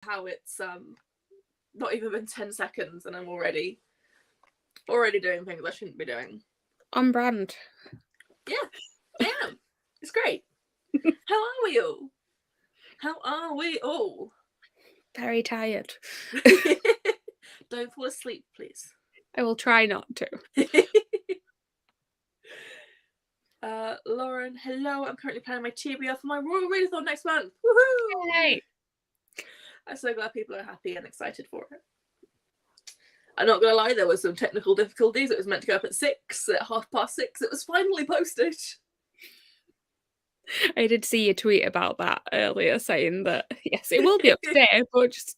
how it's not even been 10 seconds and I'm already doing things I shouldn't be doing. On brand. Yeah, I am. It's great. How are we all? How are we all? Very tired. Don't fall asleep, please. I will try not to. Lauren, hello. I'm currently planning my TBR for my Royal Readathon next month. Woohoo! Hey. I'm so glad people are happy and excited for it. I'm not gonna lie, there were some technical difficulties. It was meant to go up at 6, at 6:30. It was finally posted. I did see your tweet about that earlier, saying that yes, it will be up today, but just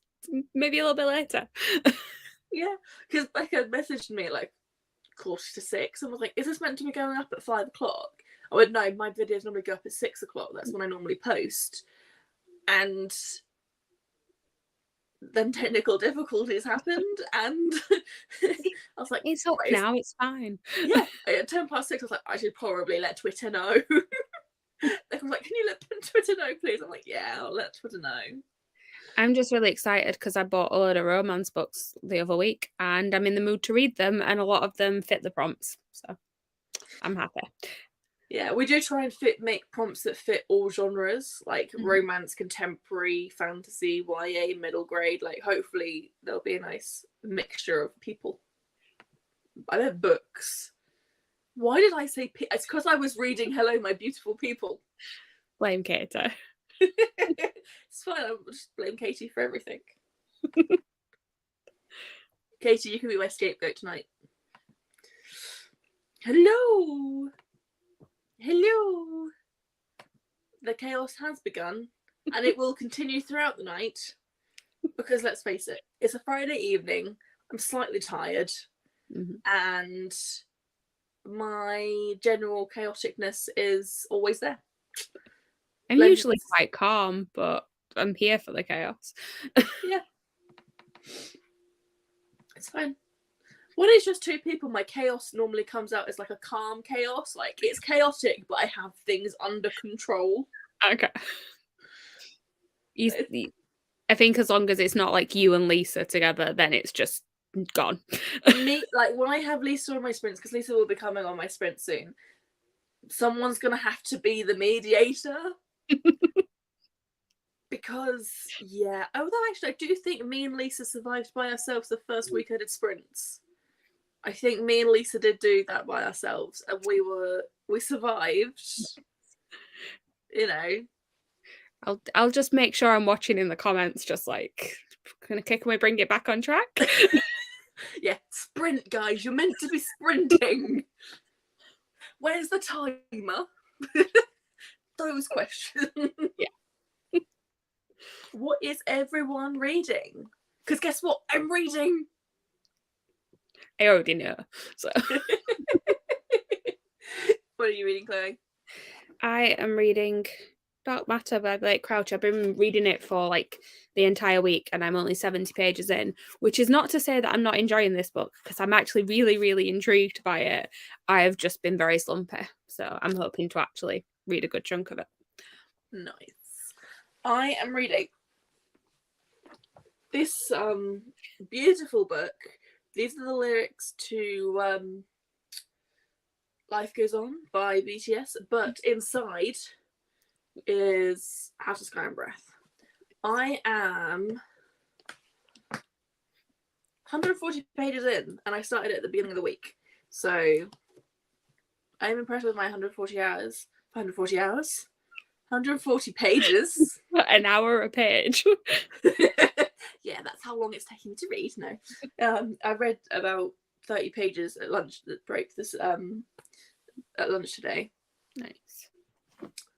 maybe a little bit later. Yeah, because Becca messaged me at like 5:45 and was like, "Is this meant to be going up at 5 o'clock?" I went, "No, my videos normally go up at 6 o'clock. That's when I normally post." And then technical difficulties happened, and I was like, It's up now, it's fine. Yeah, at 6:10, I was like, I should probably let Twitter know. They was like, can you let Twitter know, please? I'm like, yeah, I'll let Twitter know. I'm just really excited because I bought a load of romance books the other week and I'm in the mood to read them, and a lot of them fit the prompts, so I'm happy. Yeah, we do try and make prompts that fit all genres, like romance, contemporary, fantasy, YA, middle grade. Like, hopefully there'll be a nice mixture of people. I meant books. Why did I say it's because I was reading Hello, My Beautiful People. Blame Kato. It's fine, I'll just blame Katie for everything. Katie, you can be my scapegoat tonight. Hello! Hello! The chaos has begun, and it will continue throughout the night, because let's face it, it's a Friday evening, I'm slightly tired, and my general chaoticness is always there. I'm usually quite calm, but I'm here for the chaos. Yeah. It's fine. When it's just two people, my chaos normally comes out as like a calm chaos. Like, it's chaotic, but I have things under control. Okay. I think as long as it's not like you and Lisa together, then it's just gone. Like, when I have Lisa on my sprints, because Lisa will be coming on my sprint soon, someone's going to have to be the mediator. Because, yeah. Although, actually, I do think me and Lisa survived by ourselves the first week I did sprints. I think me and Lisa did do that by ourselves, and we survived. You know. I'll just make sure I'm watching in the comments, just like, gonna kick away, bring it back on track. Yeah, sprint, guys. You're meant to be sprinting. Where's the timer? Those questions. Yeah. What is everyone reading? Because guess what? I'm reading. I already know. So. What are you reading, Chloe? I am reading Dark Matter by Blake Crouch. I've been reading it for like the entire week, and I'm only 70 pages in, which is not to say that I'm not enjoying this book, because I'm actually really, really intrigued by it. I've just been very slumpy, so I'm hoping to actually read a good chunk of it. Nice. I am reading this beautiful book. These are the lyrics to Life Goes On by BTS, but inside is How to Sky and Breath. I am 140 pages in, and I started it at the beginning of the week. So I'm impressed with my 140 hours. 140 hours? 140 pages. An hour a page. Yeah, that's how long it's taking me to read. No. I read about 30 pages at lunch break at lunch today. Nice.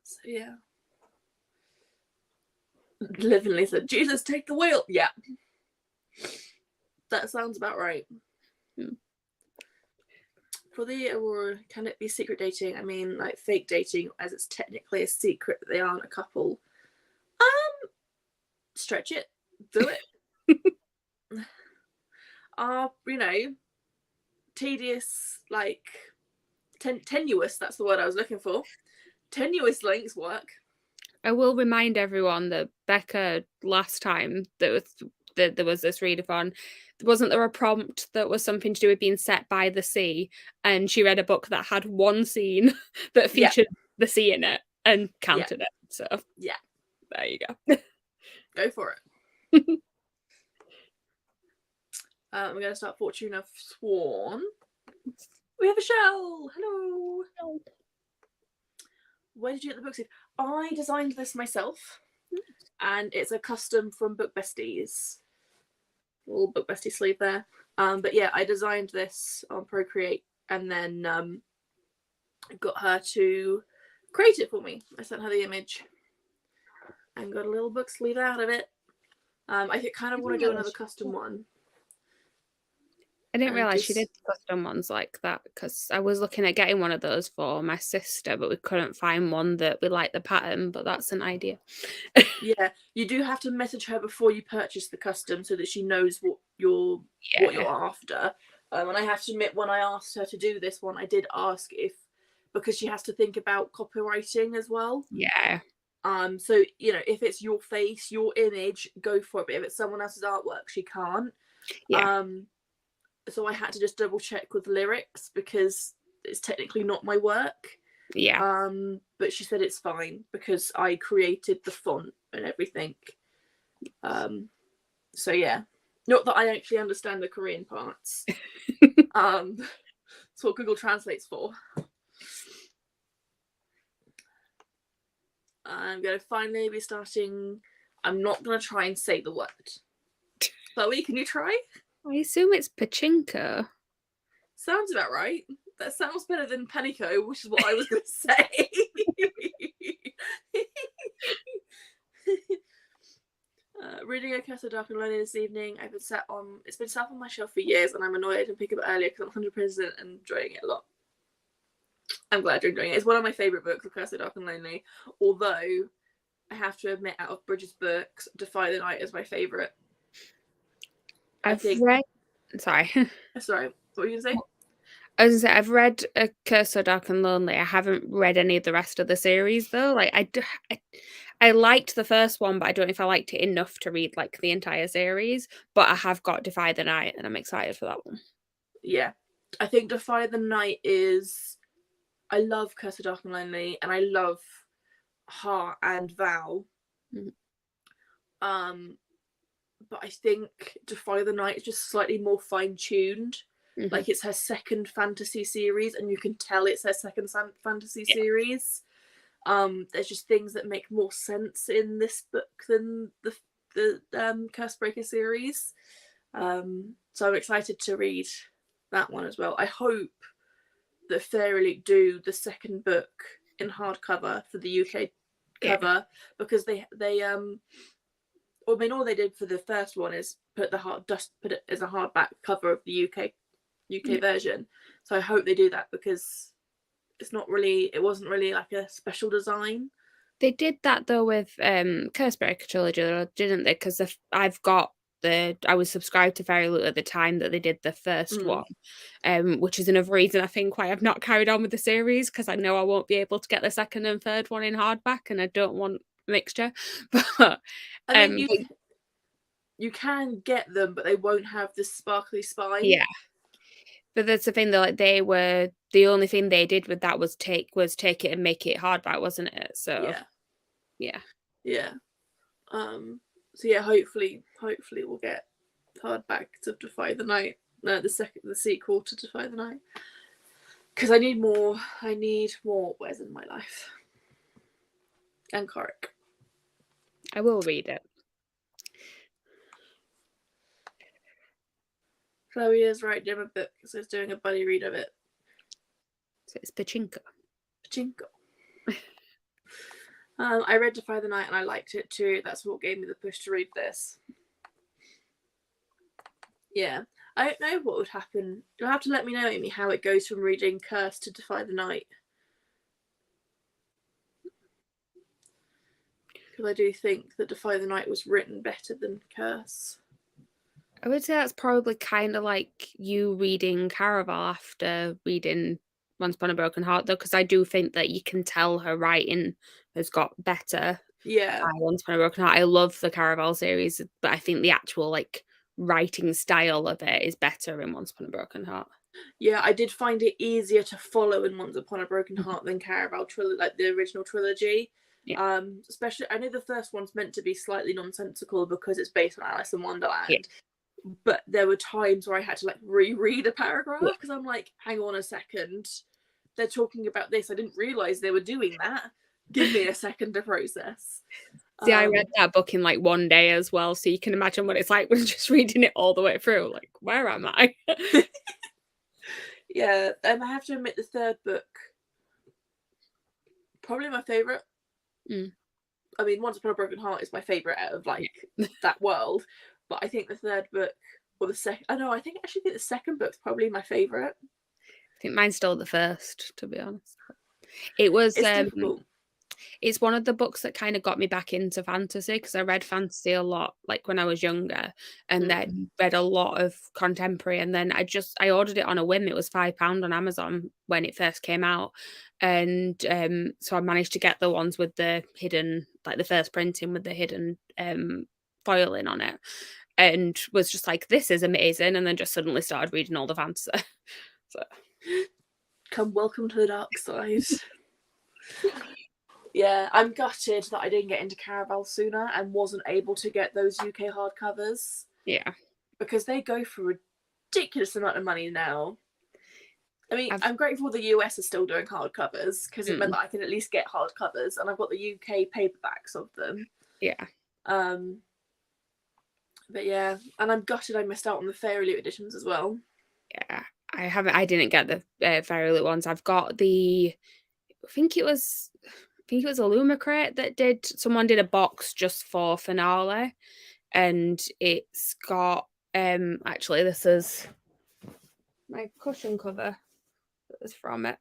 So yeah. Livingly said, Jesus, take the wheel. Yeah. That sounds about right. For the Aurora, can it be secret dating? I mean, like, fake dating, as it's technically a secret that they aren't a couple. Stretch it. Do it. You know, tedious, like, tenuous, that's the word I was looking for. Tenuous links work. I will remind everyone that Becca last time there was this readathon. Wasn't there a prompt that was something to do with being set by the sea? And she read a book that had one scene that featured the sea in it and counted it. So yeah, there you go. Go for it. We're going to start Fortune of Sworn. We have a shell. Hello. Where did you get the book? I designed this myself, and it's a custom from Book Besties. Little Book Bestie sleeve there. But yeah, I designed this on Procreate, and then got her to create it for me. I sent her the image, and got a little book sleeve out of it. I kind of want to do another custom one. I didn't realise she did custom ones like that, because I was looking at getting one of those for my sister, but we couldn't find one that we liked the pattern, but that's an idea. Yeah, you do have to message her before you purchase the custom so that she knows what you're after. And I have to admit, when I asked her to do this one, I did ask because she has to think about copywriting as well. Yeah. So, if it's your face, your image, go for it. But if it's someone else's artwork, she can't. Yeah. So I had to just double check with lyrics because it's technically not my work. Yeah. But she said it's fine because I created the font and everything. So yeah. Not that I actually understand the Korean parts. That's what Google Translate's for. I'm going to finally be starting. I'm not going to try and say the word. Chloe, can you try? I assume it's pachinko. Sounds about right. That sounds better than panico, which is what I was going to say. Reading A Curse of Dark and Lonely this evening. It's been sat on my shelf for years, and I'm annoyed I didn't pick it up earlier because I'm 100% enjoying it a lot. I'm glad you're enjoying it. It's one of my favourite books, A Curse of Dark and Lonely. Although, I have to admit, out of Bridget's books, Defy the Night is my favourite. Sorry. Sorry, what were you going to say? I was going to say, I've read A Curse of Dark and Lonely. I haven't read any of the rest of the series, though. Like, I liked the first one, but I don't know if I liked it enough to read, like, the entire series. But I have got Defy the Night, and I'm excited for that one. Yeah. I think Defy the Night is... I love Curse of Dark and Lonely, and I love Heart and Vow. Mm-hmm. But I think Defy the Night is just slightly more fine-tuned. Mm-hmm. Like, it's her second fantasy series, and you can tell it's her second fantasy series. There's just things that make more sense in this book than the Cursebreaker series. So I'm excited to read that one as well. I hope that Fairyleaf do the second book in hardcover for the UK cover, because they all they did for the first one is put it as a hardback cover of the UK version. So I hope they do that, because it wasn't really like a special design. They did that though with Cursebreaker trilogy, didn't they? Because I was subscribed to Fairyloot at the time that they did the first one, which is another reason I think why I've not carried on with the series, because I know I won't be able to get the second and third one in hardback, and I don't want a mixture. But I mean, you can get them, but they won't have the sparkly spine. Yeah. But that's the thing, though. Like, the only thing they did with that was take it and make it hardback, wasn't it? So yeah. So yeah, hopefully we'll get hardback to Defy the Night. No, the sequel to Defy the Night. Because I need more Where's in my life. And Korik. I will read it. Chloe is writing a book, so it's doing a buddy read of it. So it's pachinko. I read Defy the Night and I liked it too. That's what gave me the push to read this. Yeah. I don't know what would happen. You'll have to let me know, Amy, how it goes from reading Curse to Defy the Night. Because I do think that Defy the Night was written better than Curse. I would say that's probably kind of like you reading Caraval after reading Once Upon a Broken Heart, though, because I do think that you can tell her writing has got better. Yeah. Once Upon a Broken Heart. I love the Caraval series, but I think the actual like writing style of it is better in Once Upon a Broken Heart. Yeah, I did find it easier to follow in Once Upon a Broken Heart than Caraval trilogy, like the original trilogy. Yeah. Especially, I know the first one's meant to be slightly nonsensical because it's based on Alice in Wonderland. Yeah. But there were times where I had to like reread a paragraph Yeah. because I'm like, hang on a second, they're talking about this. I didn't realize they were doing that. Give me a second to process. See, I read that book in like one day as well, so you can imagine what it's like when just reading it all the way through. Like, where am I? Yeah, I have to admit the third book, probably my favourite. I mean, Once Upon a Broken Heart is my favourite out of like that world, but I think the third book or the second, I think the second book's probably my favourite. I think mine's still the first, to be honest. It was difficult. It's one of the books that kind of got me back into fantasy because I read fantasy a lot like when I was younger, and then read a lot of contemporary, and then I ordered it on a whim. It was £5 on Amazon when it first came out, and so I managed to get the ones with the hidden, like the first printing with the hidden foiling on it, and was just like, this is amazing, and then just suddenly started reading all the fantasy. So welcome to the dark side. Yeah, I'm gutted that I didn't get into Caraval sooner and wasn't able to get those UK hardcovers. Yeah. Because they go for a ridiculous amount of money now. I mean, I'm grateful the US is still doing hardcovers because it meant that I can at least get hardcovers, and I've got the UK paperbacks of them. Yeah. But yeah, and I'm gutted I missed out on the Fairy Loot editions as well. Yeah, I didn't get the Fairy Loot ones. I've got I think it was Illumicrate that someone did a box just for Finale, and it's got actually this is my cushion cover that was from it.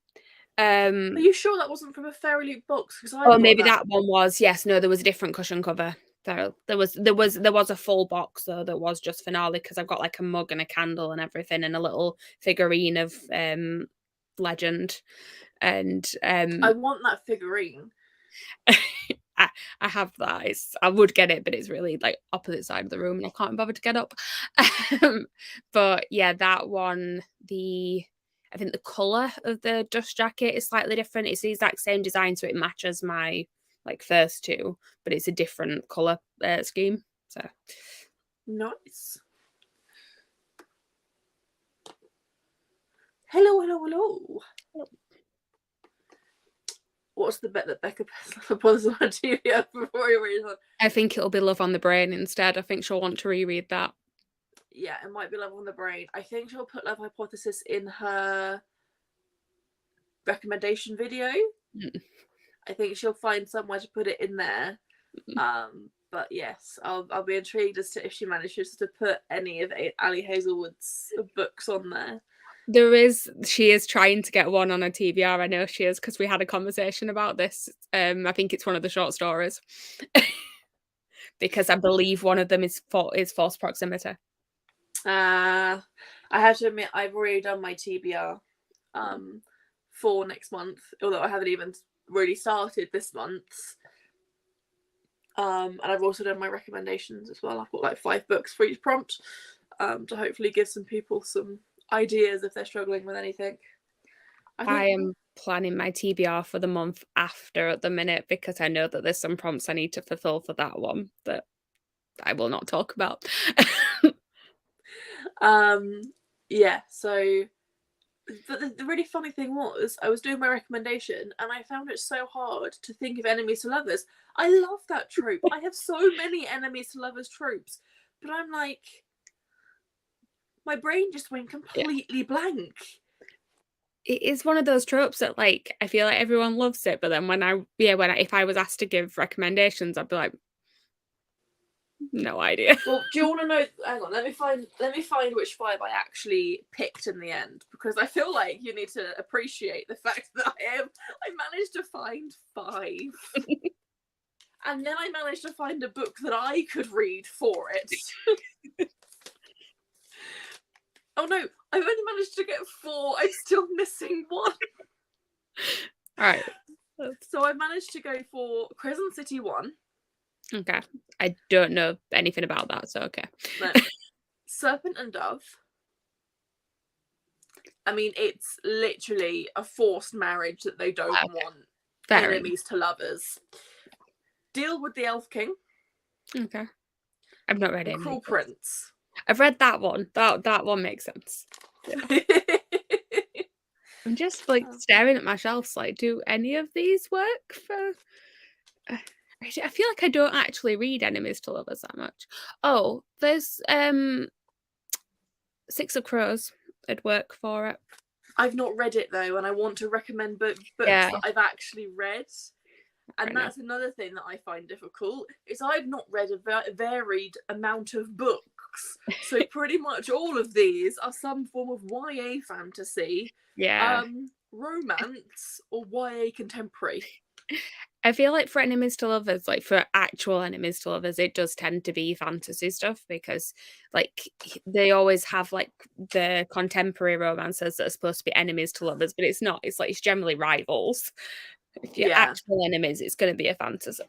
Are you sure that wasn't from a Fairy Loot box? Maybe that one was. Yes, no, there was a different cushion cover. There was a full box though that was just Finale, because I've got like a mug and a candle and everything and a little figurine of Legend. And I want that figurine. I have that. I would get it, but it's really like opposite side of the room and I can't bother to get up. But yeah, that one, I think the colour of the dust jacket is slightly different. It's the exact same design, so it matches my like first two, but it's a different colour scheme. So nice. Hello. What's the bet that Becca puts on TV before you read it? I think it'll be Love on the Brain instead. I think she'll want to reread that. Yeah, it might be Love on the Brain. I think she'll put Love Hypothesis in her recommendation video. I think she'll find somewhere to put it in there. But yes, I'll be intrigued as to if she manages to put any of Ali Hazelwood's books on there. She is trying to get one on a TBR. I know she is, because we had a conversation about this. I think it's one of the short stories. Because I believe one of them is False Proximity. I have to admit, I've already done my TBR for next month, although I haven't even really started this month. And I've also done my recommendations as well. I've got like 5 books for each prompt to hopefully give some people some ideas if they're struggling with anything. I am planning my TBR for the month after at the minute, because I know that there's some prompts I need to fulfill for that one that I will not talk about. Yeah, so the really funny thing was, I was doing my recommendation and I found it so hard to think of enemies to lovers. I love that trope. I have so many enemies to lovers tropes, but I'm like, my brain just went completely blank. It is one of those tropes that, like, I feel like everyone loves it, but then if I was asked to give recommendations, I'd be like, no idea. Well, do you want to know? Hang on, let me find which 5 I actually picked in the end, because I feel like you need to appreciate the fact that I managed to find 5. And then I managed to find a book that I could read for it. Oh no, I've only managed to get 4. I'm still missing 1. All right. So I managed to go for Crescent City 1. Okay. I don't know anything about that, so okay. No. Serpent and Dove. I mean, it's literally a forced marriage that they don't Okay. want Fair enough. enemies to lovers. Deal with the Elf King Okay. I've not read and any Cruel of those. Prince. I've read that one. That one makes sense. Yeah. I'm just like staring at my shelves like, do any of these work for I feel like I don't actually read Enemies to Lovers that much. Oh, there's Six of Crows. It'd work for it. I've not read it though, and I want to recommend books Yeah. that I've actually read. Fair And that's another thing that I find difficult is I've not read a varied amount of books. So pretty much all of these are some form of YA fantasy, Yeah. romance, or YA contemporary. I feel like for Enemies to Lovers, like for actual Enemies to Lovers, it does tend to be fantasy stuff because like they always have like the contemporary romances that are supposed to be enemies to lovers, but it's not. It's like it's generally rivals. If you're Yeah. actual enemies, it's gonna be a fantasy.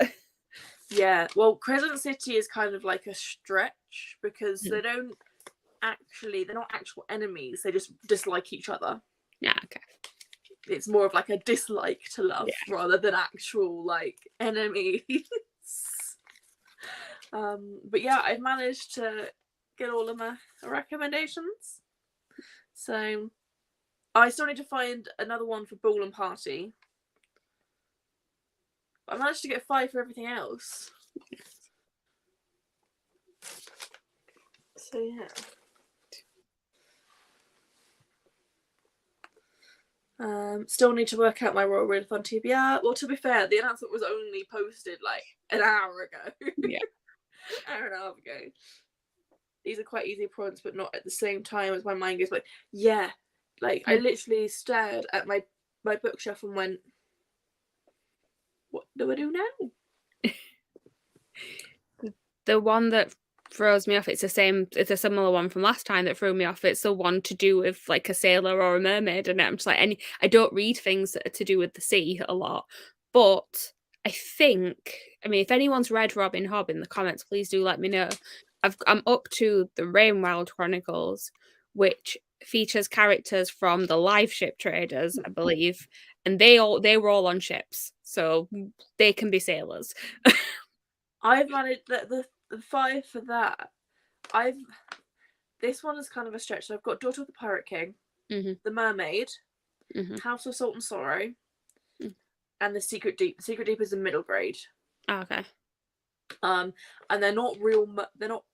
Yeah. Well, Crescent City is kind of like a stretch because they're not actual enemies, they just dislike each other. Yeah, okay. It's more of like a dislike to love rather than actual like enemies. But yeah, I've managed to get all of my recommendations. So I still need to find another one for Ball and Party. I managed to get 5 for everything else. So yeah. Still need to work out my Royal Readathon TBR. Well, to be fair, the announcement was only posted like an hour ago. Yeah. Hour and a half ago. These are quite easy points, but not at the same time as my mind goes like, yeah. Like I literally stared at my bookshelf and went, what do I do now? The one that throws me off, it's a similar one from last time that threw me off. It's the one to do with like a sailor or a mermaid, and I'm just like, I don't read things that are to do with the sea a lot, but I mean, if anyone's read Robin Hobb in the comments, please do let me know. I'm up to the Rainwild Chronicles, which features characters from the live ship traders, I believe, and they were all on ships, so they can be sailors. I've managed the 5 for that. This one is kind of a stretch. So I've got Daughter of the Pirate King, The Mermaid, House of Salt and Sorrow, and The Secret Deep. The Secret Deep is in middle grade. Oh, okay. And they're not they're not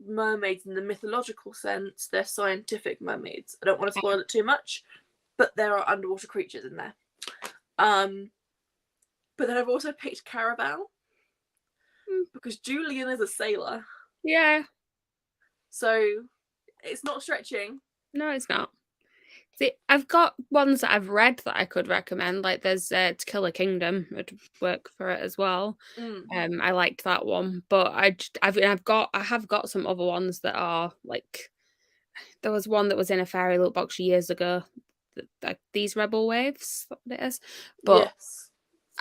mermaids in the mythological sense. They're scientific mermaids. I don't want to spoil it too much, but there are underwater creatures in there. But then I've also picked Caraval because Julian is a sailor. Yeah. So it's not stretching. No, it's not. See, I've got ones that I've read that I could recommend. Like there's To Kill a Kingdom would work for it as well. I liked that one, but I have got some other ones that are like there was one that was in a fairy loot box years ago. Like These Rebel Waves, what it is. But yes.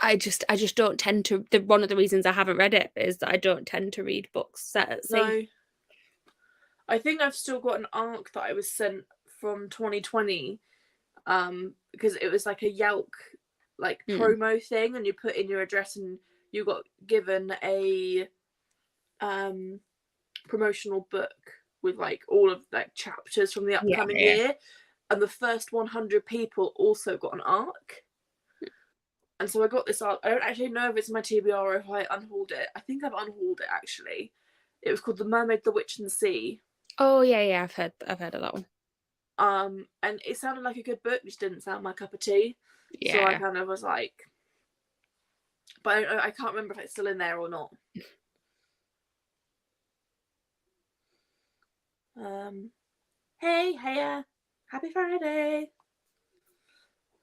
I just don't tend to. One of the reasons I haven't read it is that I don't tend to read books set at sea. No. I think I've still got an arc that I was sent from 2020, because it was like a Yelp like promo thing, and you put in your address and you got given a promotional book with like all of like chapters from the upcoming year, and the first 100 people also got an arc. And so I got this arc. I don't actually know if it's my TBR or if I unhauled it. I think I've unhauled it actually. It was called The Mermaid, the Witch, and the Sea. Oh yeah, I've heard of that one. And it sounded like a good book, which didn't sound my cup of tea. Yeah. So I kind of was like, but I can't remember if it's still in there or not. Hey, happy Friday.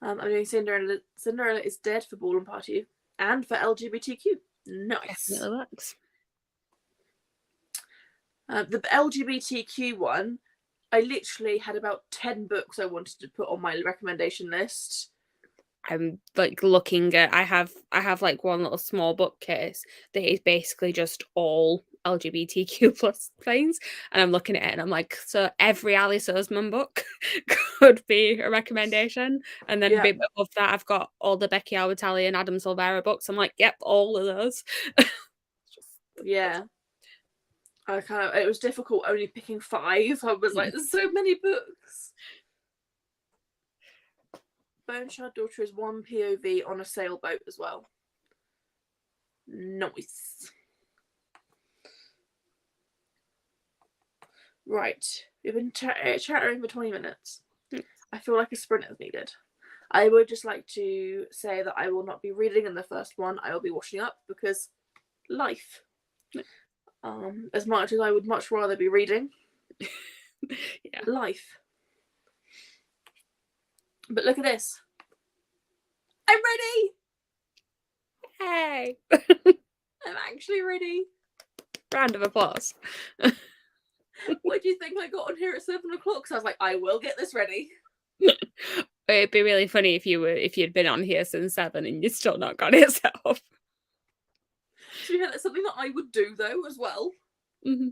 I'm doing Cinderella. Cinderella is Dead for Ball and Party and for LGBTQ. Nice. Definitely works. The LGBTQ one, I literally had about 10 books I wanted to put on my recommendation list. I'm like looking at I have like one little small bookcase that is basically just all LGBTQ plus things, and I'm looking at it and I'm like, so every Alice Oseman book could be a recommendation, and then Yeah. bit above that I've got all the Becky Albertalli and Adam Silvera books. I'm like, yep, all of those. Yeah. It was difficult only picking 5. I was like, there's so many books. Bone Shard Daughter is one POV on a sailboat as well. Nice. Right. We've been chattering for 20 minutes. I feel like a sprint is needed. I would just like to say that I will not be reading in the first one. I will be washing up because life. As much as I would much rather be reading, Yeah. life. But look at this. I'm ready. Hey. I'm actually ready. Round of applause. What do you think I got on here at 7 o'clock? So I was like, I will get this ready. It'd be really funny if you'd been on here since 7 and you'd still not got it set up. So yeah, that's something that I would do though as well. Mm-hmm.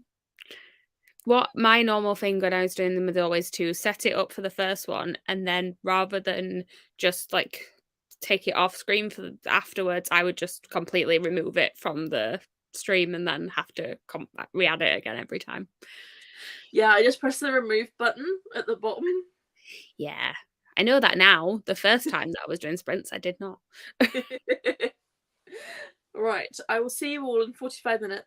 What my normal thing when I was doing them was always to set it up for the first one, and then rather than just like take it off screen for afterwards, I would just completely remove it from the stream and then have to re-add it again every time. Yeah, I just press the remove button at the bottom. Yeah, I know that now. The first time that I was doing sprints, I did not. Right, I will see you all in 45 minutes.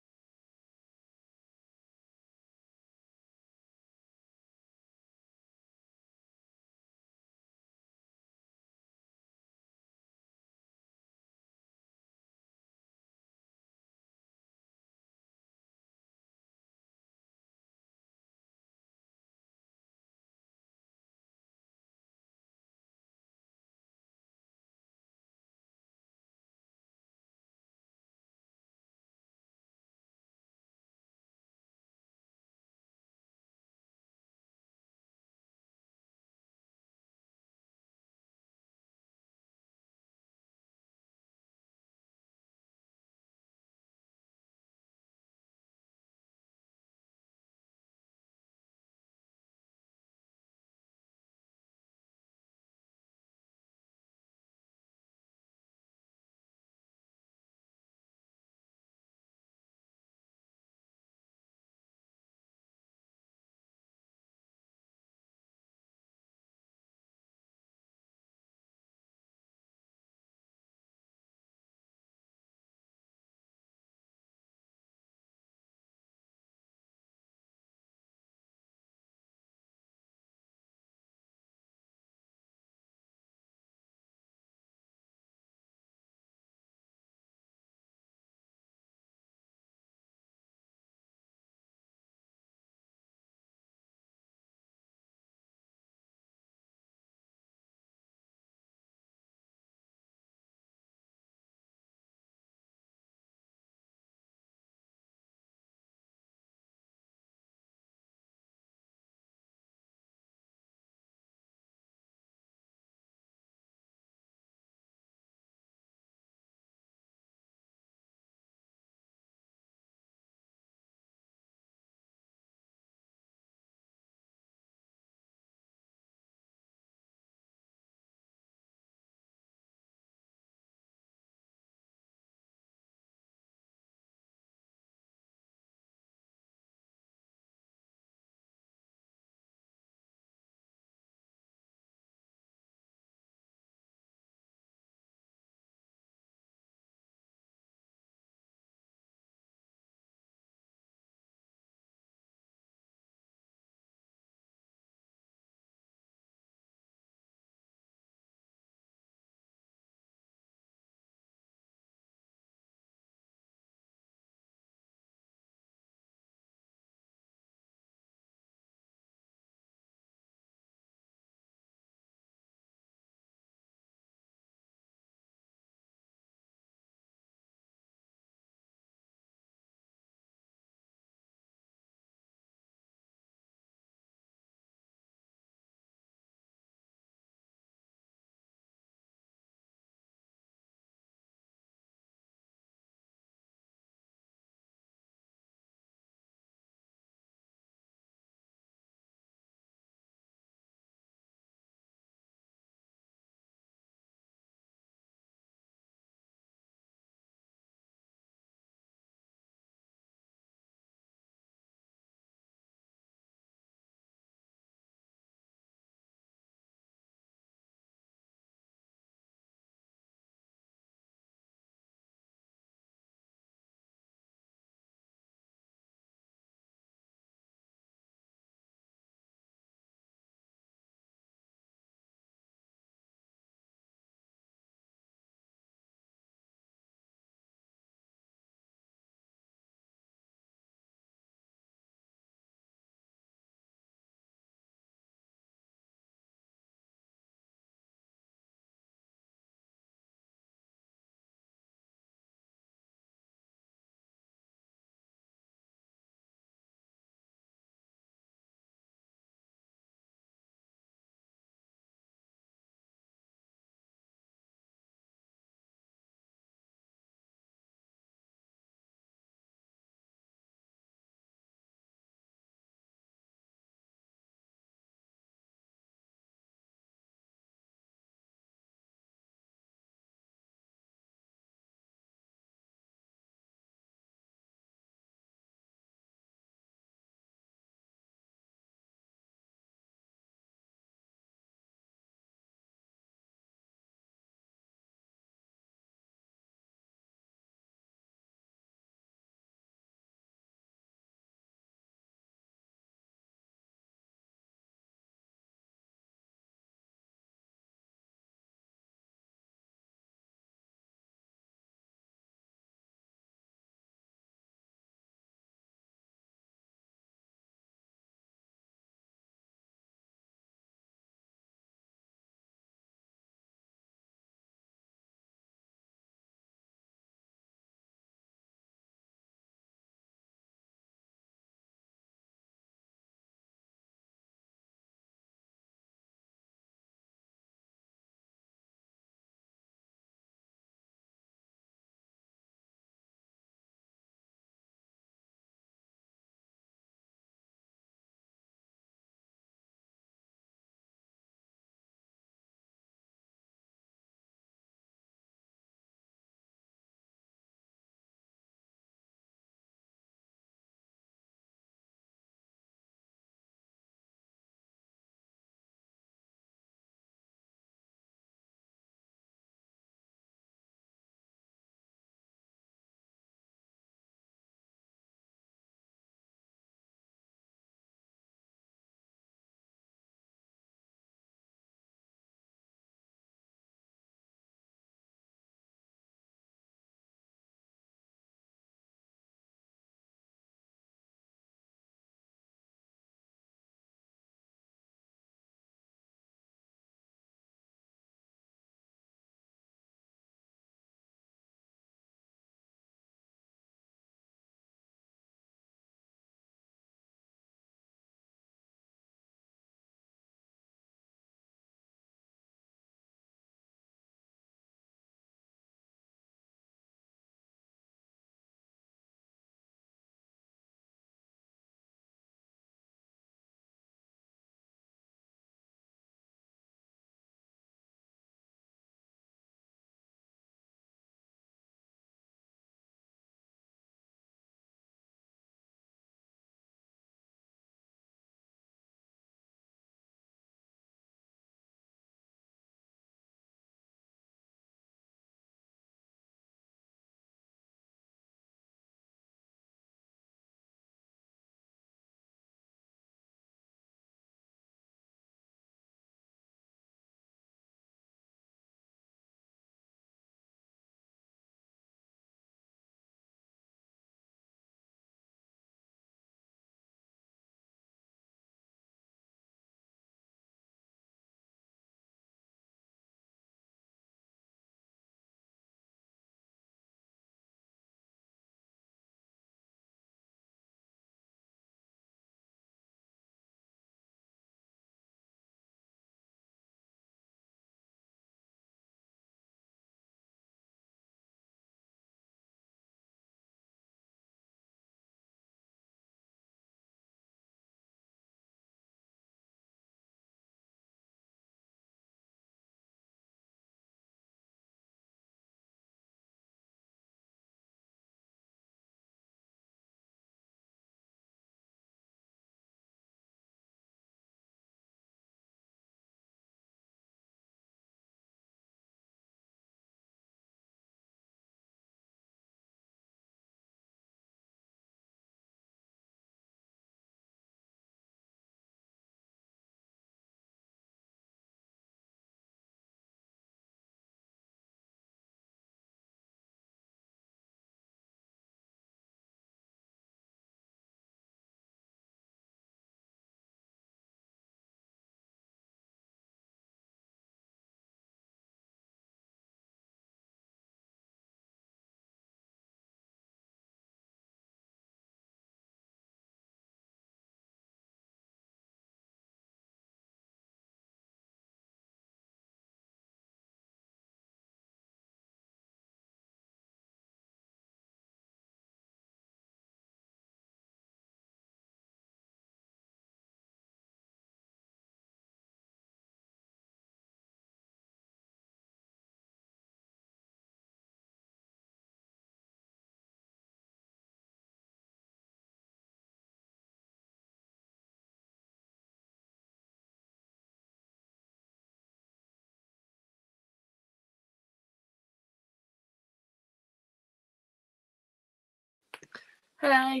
Hello.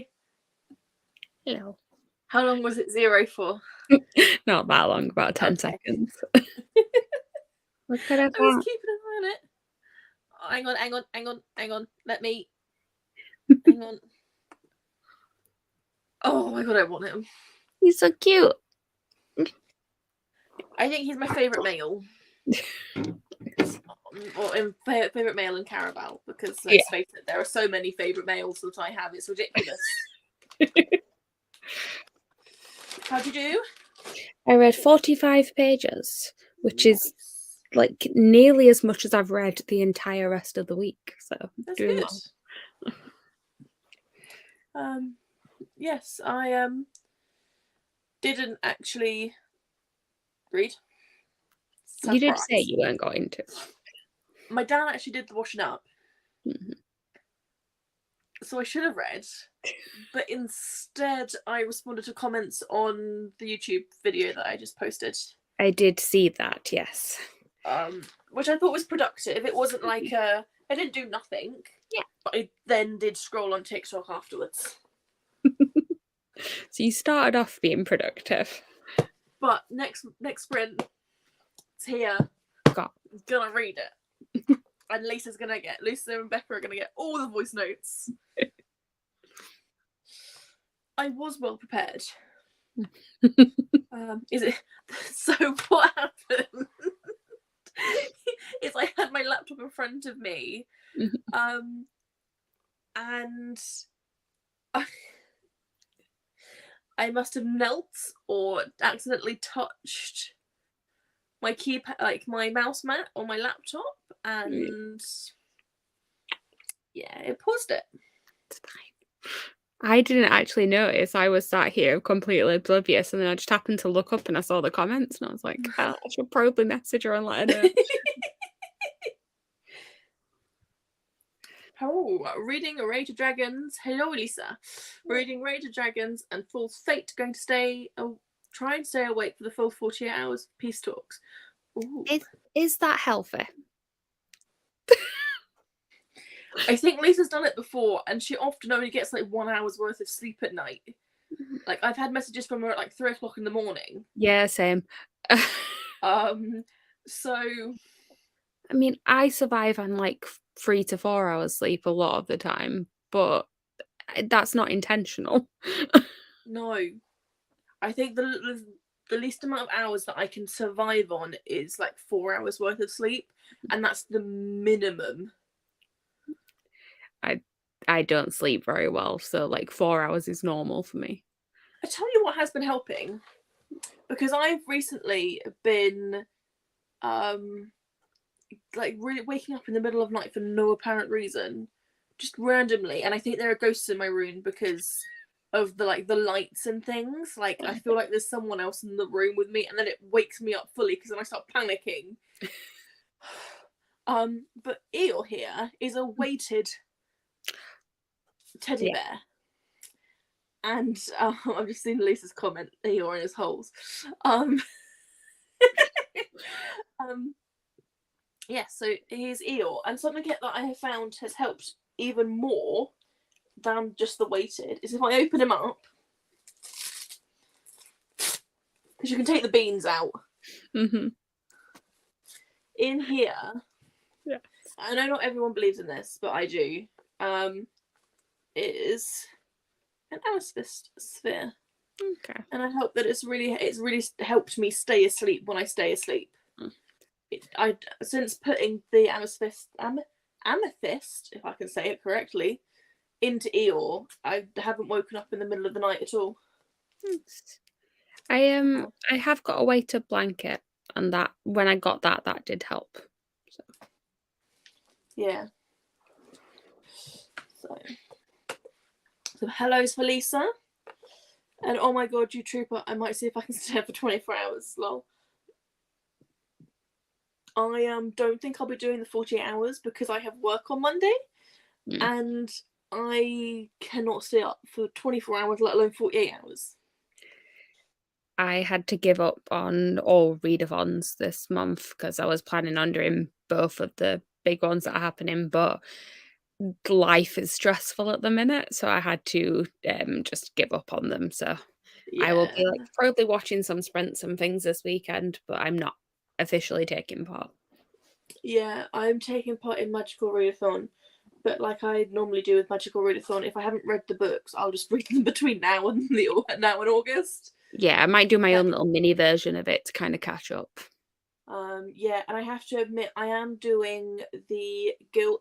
Hello. How long was it 0 for? Not that long, about 10 Okay. seconds. Look at I that. was keeping an eye on it. Oh, hang on. Let me. Hang on. Oh my god, I want him. He's so cute. I think he's my favourite male. Or favourite male in Caraval, because let's face it, there are so many favourite males that I have. It's ridiculous. How'd you do? I read 45 pages, which is like nearly as much as I've read the entire rest of the week. So That's doing good. Well. Yes, I didn't actually read. Surprise. You did say you weren't going to. My dad actually did the washing up. Mhm. So I should have read, but instead I responded to comments on the YouTube video that I just posted. I did see that, yes. Which I thought was productive. It wasn't like I didn't do nothing. Yeah. But I then did scroll on TikTok afterwards. So you started off being productive. But next sprint, it's here. Gonna read it. And Lisa and Becca are gonna get all the voice notes. I was well prepared. Is it? So what happened? Is I had my laptop in front of me, and I must have knelt or accidentally touched my keypad, like my mouse mat on my laptop, and yeah, it paused it. It's fine. I didn't actually notice. I was sat here completely oblivious, and then I just happened to look up and I saw the comments, and I was like, I should probably message her and let her know. Oh, reading A Rage of Dragons. Hello, Lisa. Reading Rage of Dragons and Fool's Fate. Going to try and stay awake for the full 48 hours of peace talks. Ooh. Is that healthy? I think Lisa's done it before, and she often only gets like 1 hour's worth of sleep at night. Like, I've had messages from her at like 3 o'clock in the morning. Yeah, same. So I mean, I survive on like 3 to 4 hours sleep a lot of the time, but that's not intentional. No, I think the least amount of hours that I can survive on is like 4 hours worth of sleep, and that's the minimum. I don't sleep very well, so like 4 hours is normal for me. I tell you what has been helping, because I've recently been like really waking up in the middle of night for no apparent reason, just randomly, and I think there are ghosts in my room because of the lights and things. Like, I feel like there's someone else in the room with me, and then it wakes me up fully because then I start panicking. But Eeyore here is a weighted teddy bear, and I've just seen Lisa's comment, Eeyore in his holes. Yeah, so he's Eeyore, and something that I have found has helped even more than just the weighted is if I open him up, because you can take the beans out. In here, I know not everyone believes in this, but I do. Is an amethyst sphere. Okay. And I hope that it's really helped me stay asleep when I stay asleep. Since putting the amethyst, if I can say it correctly, into Eeyore, I haven't woken up in the middle of the night at all. I have got a weighted blanket, and that when I got that did help. So. Yeah. So hellos for Lisa. And oh my god, you trooper, I might see if I can stay for 24 hours. Lol. I don't think I'll be doing the 48 hours because I have work on Monday, and I cannot stay up for 24 hours, let alone 48 hours. I had to give up on all readathons this month because I was planning on doing both of the big ones that are happening, but life is stressful at the minute, so I had to just give up on them. So I will be like Yeah. probably watching some sprints and things this weekend, but I'm not officially taking part. Yeah, I'm taking part in Magical Readathon, but like I normally do with Magical Readathon, if I haven't read the books, I'll just read them between now and now and August. Yeah, I might do my Yeah. own little mini version of it to kind of catch up. Yeah, and I have to admit, I am doing the guild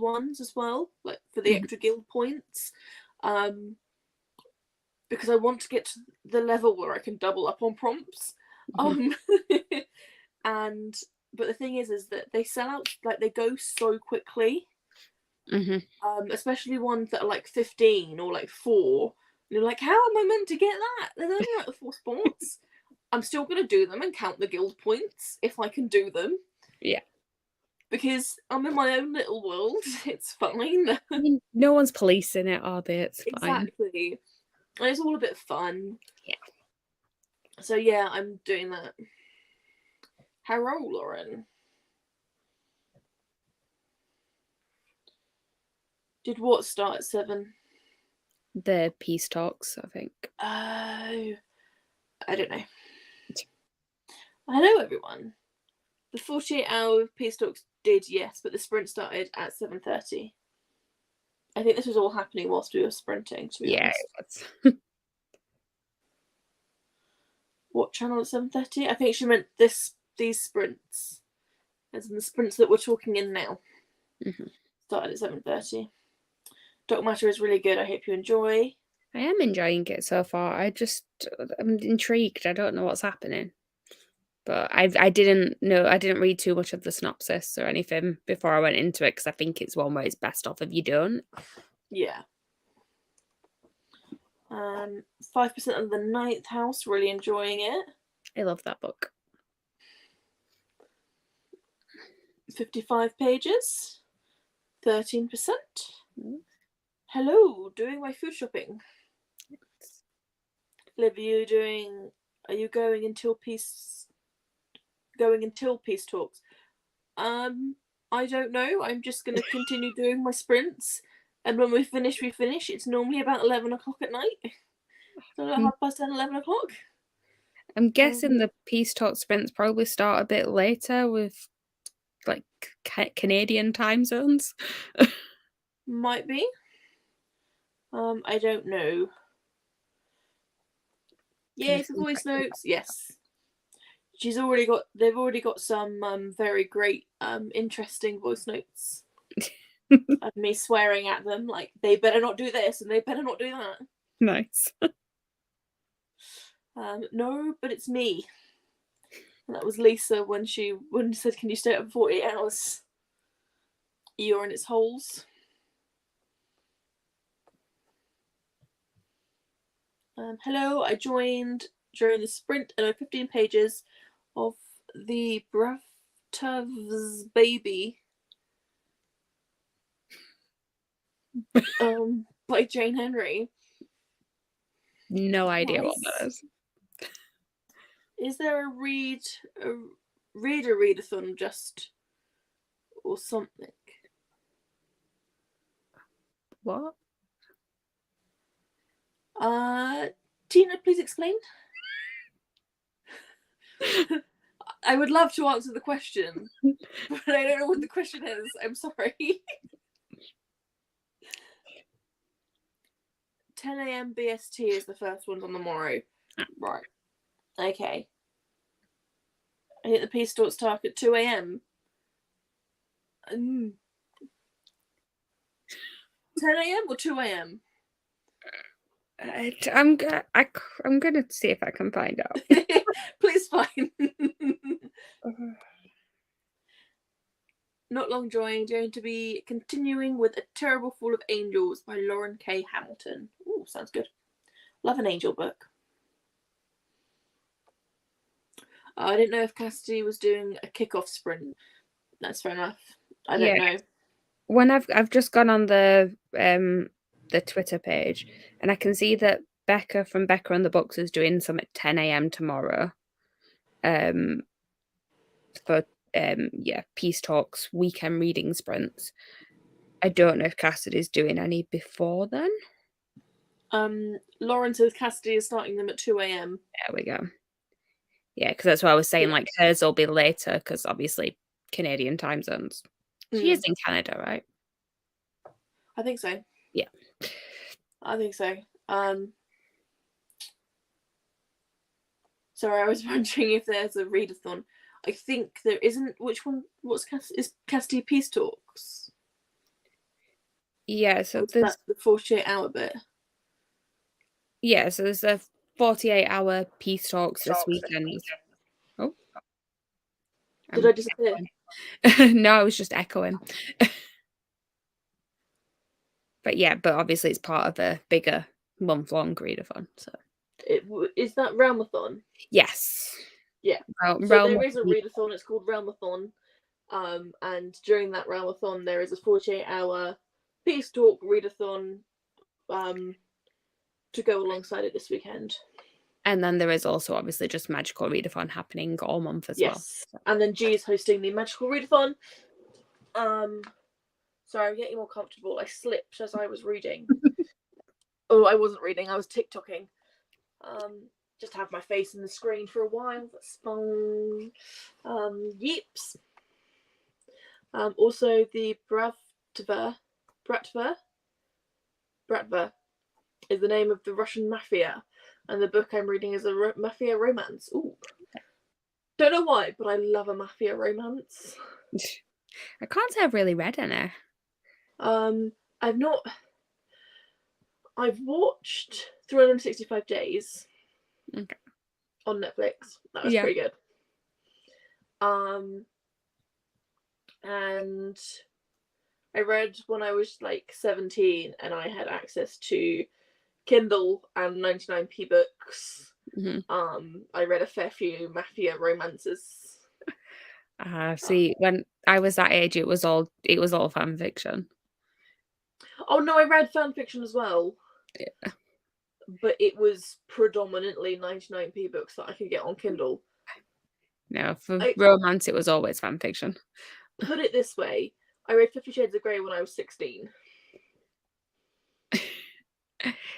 ones as well, like for the Mhm. extra guild points, because I want to get to the level where I can double up on prompts. Mhm. And but the thing is that they sell out, like they go so quickly. Mhm. Especially ones that are like 15 or like 4. And you're like, how am I meant to get that? There's only like the 4 spots. I'm still gonna do them and count the guild points if I can do them. Yeah. Because I'm in my own little world. It's fine. I mean, no one's policing it, are they? It's fine. Exactly. And it's all a bit fun. Yeah. So yeah, I'm doing that. Hello, Lauren. Did what start at 7? The peace talks, I think. Oh, I don't know. Hello, everyone. The 48-hour peace talks did, yes, but the sprint started at 7:30. I think this was all happening whilst we were sprinting, to be Yeah, honest. it was. What channel at 7:30? I think she meant these sprints. As in the sprints that we're talking in now. Mhm. Started at 7:30. Dark Matter is really good. I hope you enjoy. I am enjoying it so far. I'm intrigued. I don't know what's happening. But I didn't know, I didn't read too much of the synopsis or anything before I went into it because I think it's one where it's best off if you don't. Yeah. 5% of the Ninth House, really enjoying it. I love that book. 55 pages, 13%. Hello, doing my food shopping. Liv, are you going until peace talks? I don't know. I'm just going to continue doing my sprints. And when we finish, we finish. It's normally about 11 o'clock at night. So about 10:30, 11 o'clock. I'm guessing the peace talk sprints probably start a bit later with like Canadian time zones. Might be. I don't know. Yay for voice notes. Yes. They've already got some very great, interesting voice notes. Of me swearing at them, like, they better not do this and they better not do that. Nice. No, but it's me. And that was Lisa when she said, can you stay up for 48 hours? You're in its holes. Hello, I joined during the sprint and 15 pages of the Bravtov's Baby by Jane Henry. No idea what Nice. that is. Is there a readathon just or something? What? Tina, please explain. I would love to answer the question, but I don't know what the question is. I'm sorry. 10 a.m. BST is the first one on the morrow. Right. Okay. I think the peace talks start at 2 a.m. 10 a.m. or 2 a.m.? I'm gonna see if I can find out. Please find. Not long joined, going to be continuing with A Terrible Fall of Angels by Lauren K. Hamilton. Ooh, sounds good. Love an angel book. I didn't know if Cassidy was doing a kickoff sprint. That's fair enough. I don't know. When I've just gone on the Twitter page and I can see that Becca from Becca and the Books is doing some at 10 a.m. tomorrow. For peace talks, weekend reading sprints. I don't know if Cassidy's doing any before then. Lauren says Cassidy is starting them at 2 a.m. There we go. Yeah, because that's what I was saying. Yeah. Like hers will be later because obviously Canadian time zones. She is in Canada, right? I think so. Yeah, I think so. Sorry, I was wondering if there's a readathon. I think there isn't. Which one? Is Cassidy Peace Talks? Yeah, so that's the 48-hour bit. Yeah, so there's a 48-hour peace talks this weekend. Oh. Did I disappear? No, I was just echoing. But obviously it's part of a bigger month-long readathon. So is that Realmathon? Yes. Yeah. So there is a readathon. It's called Realmathon. And during that Realmathon, there is a 48-hour peace talk readathon to go alongside it this weekend. And then there is also obviously just Magical Readathon happening all month as well. Yes. And then G is hosting the Magical Readathon. Sorry, I'm getting more comfortable. I slipped as I was reading. Oh, I wasn't reading. I was TikToking. Just have my face in the screen for a while. That's fun. Yeeps. Also, the Bratva is the name of the Russian mafia, and the book I'm reading is a mafia romance. Ooh. Don't know why, but I love a mafia romance. I can't say I've really read any. I've watched 365 Days. Okay. On Netflix. That was pretty good. And I read when I was like 17 and I had access to Kindle and 99p books. Mm-hmm. I read a fair few mafia romances. See, when I was that age, it was all fan fiction. Oh no, I read fan fiction as well. Yeah. But it was predominantly 99p books that I could get on Kindle. No, for romance, it was always fan fiction. Put it this way, I read 50 Shades of Grey when I was 16.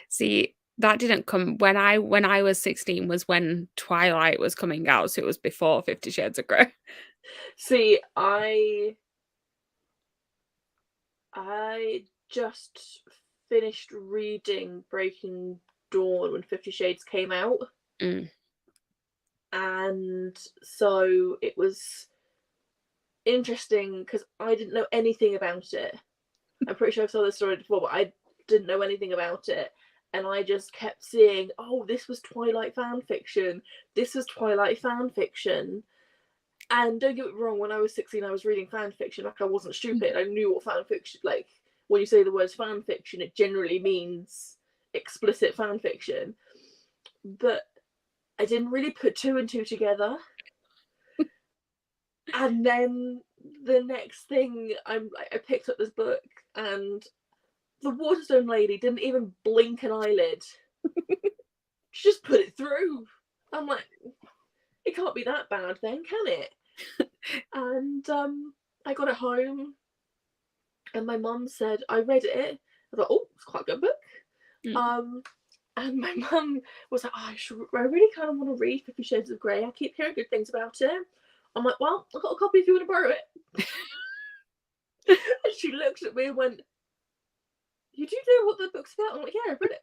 See, that didn't come when I was 16 was when Twilight was coming out, so it was before 50 Shades of Grey. See, I just finished reading Breaking Dawn when 50 Shades came out. And so it was interesting because I didn't know anything about it. I'm pretty sure I've told this story before, but I didn't know anything about it. And I just kept seeing, oh, this was Twilight fan fiction. This was Twilight fan fiction. And don't get me wrong, when I was 16, I was reading fan fiction. Like, I wasn't stupid. I knew what fan fiction, like, when you say the words fan fiction, it generally means explicit fan fiction. But I didn't really put two and two together. And then the next thing, I picked up this book, and the Waterstone lady didn't even blink an eyelid. She just put it through. I'm like, it can't be that bad then, can it? And I got it home, and my mum said, I read it. I thought, oh, it's quite a good book. And my mum was like, I really kind of want to read 50 Shades of Grey. I keep hearing good things about it. I'm like, well, I've got a copy if you want to borrow it. And she looked at me and went, you do know what the book's about? I'm like, yeah, I read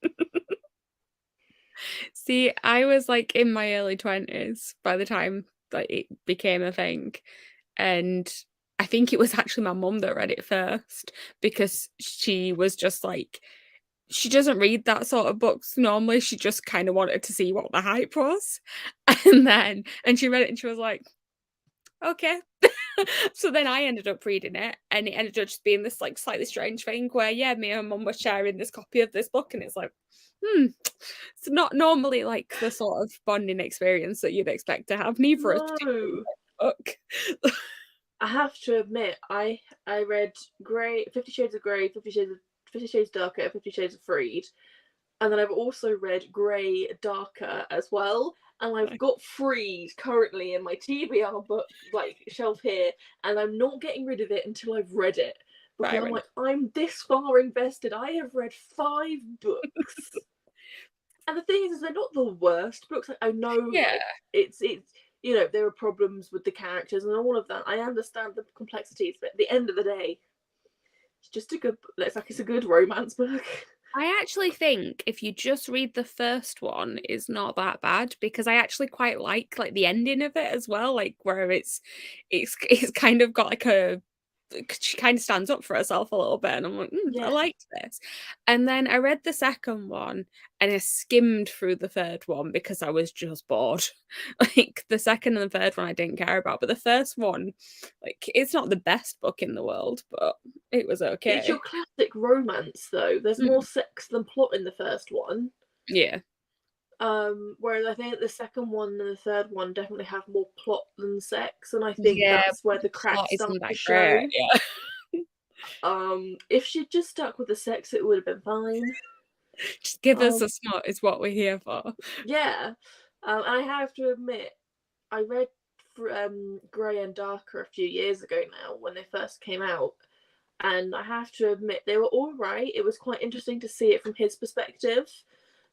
it. See, I was like in my early 20s by the time that it became a thing. And I think it was actually my mum that read it first, because she was just like, she doesn't read that sort of books normally. She just kind of wanted to see what the hype was. And she read it and she was like, okay. So then I ended up reading it, and it ended up just being this like slightly strange thing where, me and mum were sharing this copy of this book, and it's like, it's not normally like the sort of bonding experience that you'd expect to have. Neither of us book. I have to admit, I read 50 Shades of Grey, 50 Shades Darker, 50 Shades of Freed, And then I've also read Grey Darker as well. And I've got Freed currently in my TBR book like shelf here, and I'm not getting rid of it until I've read it. Because Fair I'm enough. like, I'm this far invested. I have read 5 books. And the thing is they're not the worst books. Like, I know Yeah. like it's you know, there are problems with the characters and all of that. I understand the complexities, but at the end of the day, it's just a good it's a good romance book. I actually think if you just read the first one, it's not that bad because I actually quite like the ending of it as well, like where it's kind of got like a she kind of stands up for herself a little bit, and I'm like, I Yeah. liked this. And then I read the second one and I skimmed through the third one because I was just bored. Like the second and the third one I didn't care about, but the first one, like it's not the best book in the world, but it was It's your okay. classic romance though. There's more Mm, sex than plot in the first one. yeah. Whereas I think the second one and the third one definitely have more plot than sex, and I think Yeah, that's where the the plot cracks start isn't to that great, show. yeah. If she'd just stuck with the sex, it would have been fine. Just give us Um, a smut is what we're here for. yeah. And I have to admit, I read Grey and Darker a few years ago now when they first came out, and I have to admit they were all right. It was quite interesting to see it from his perspective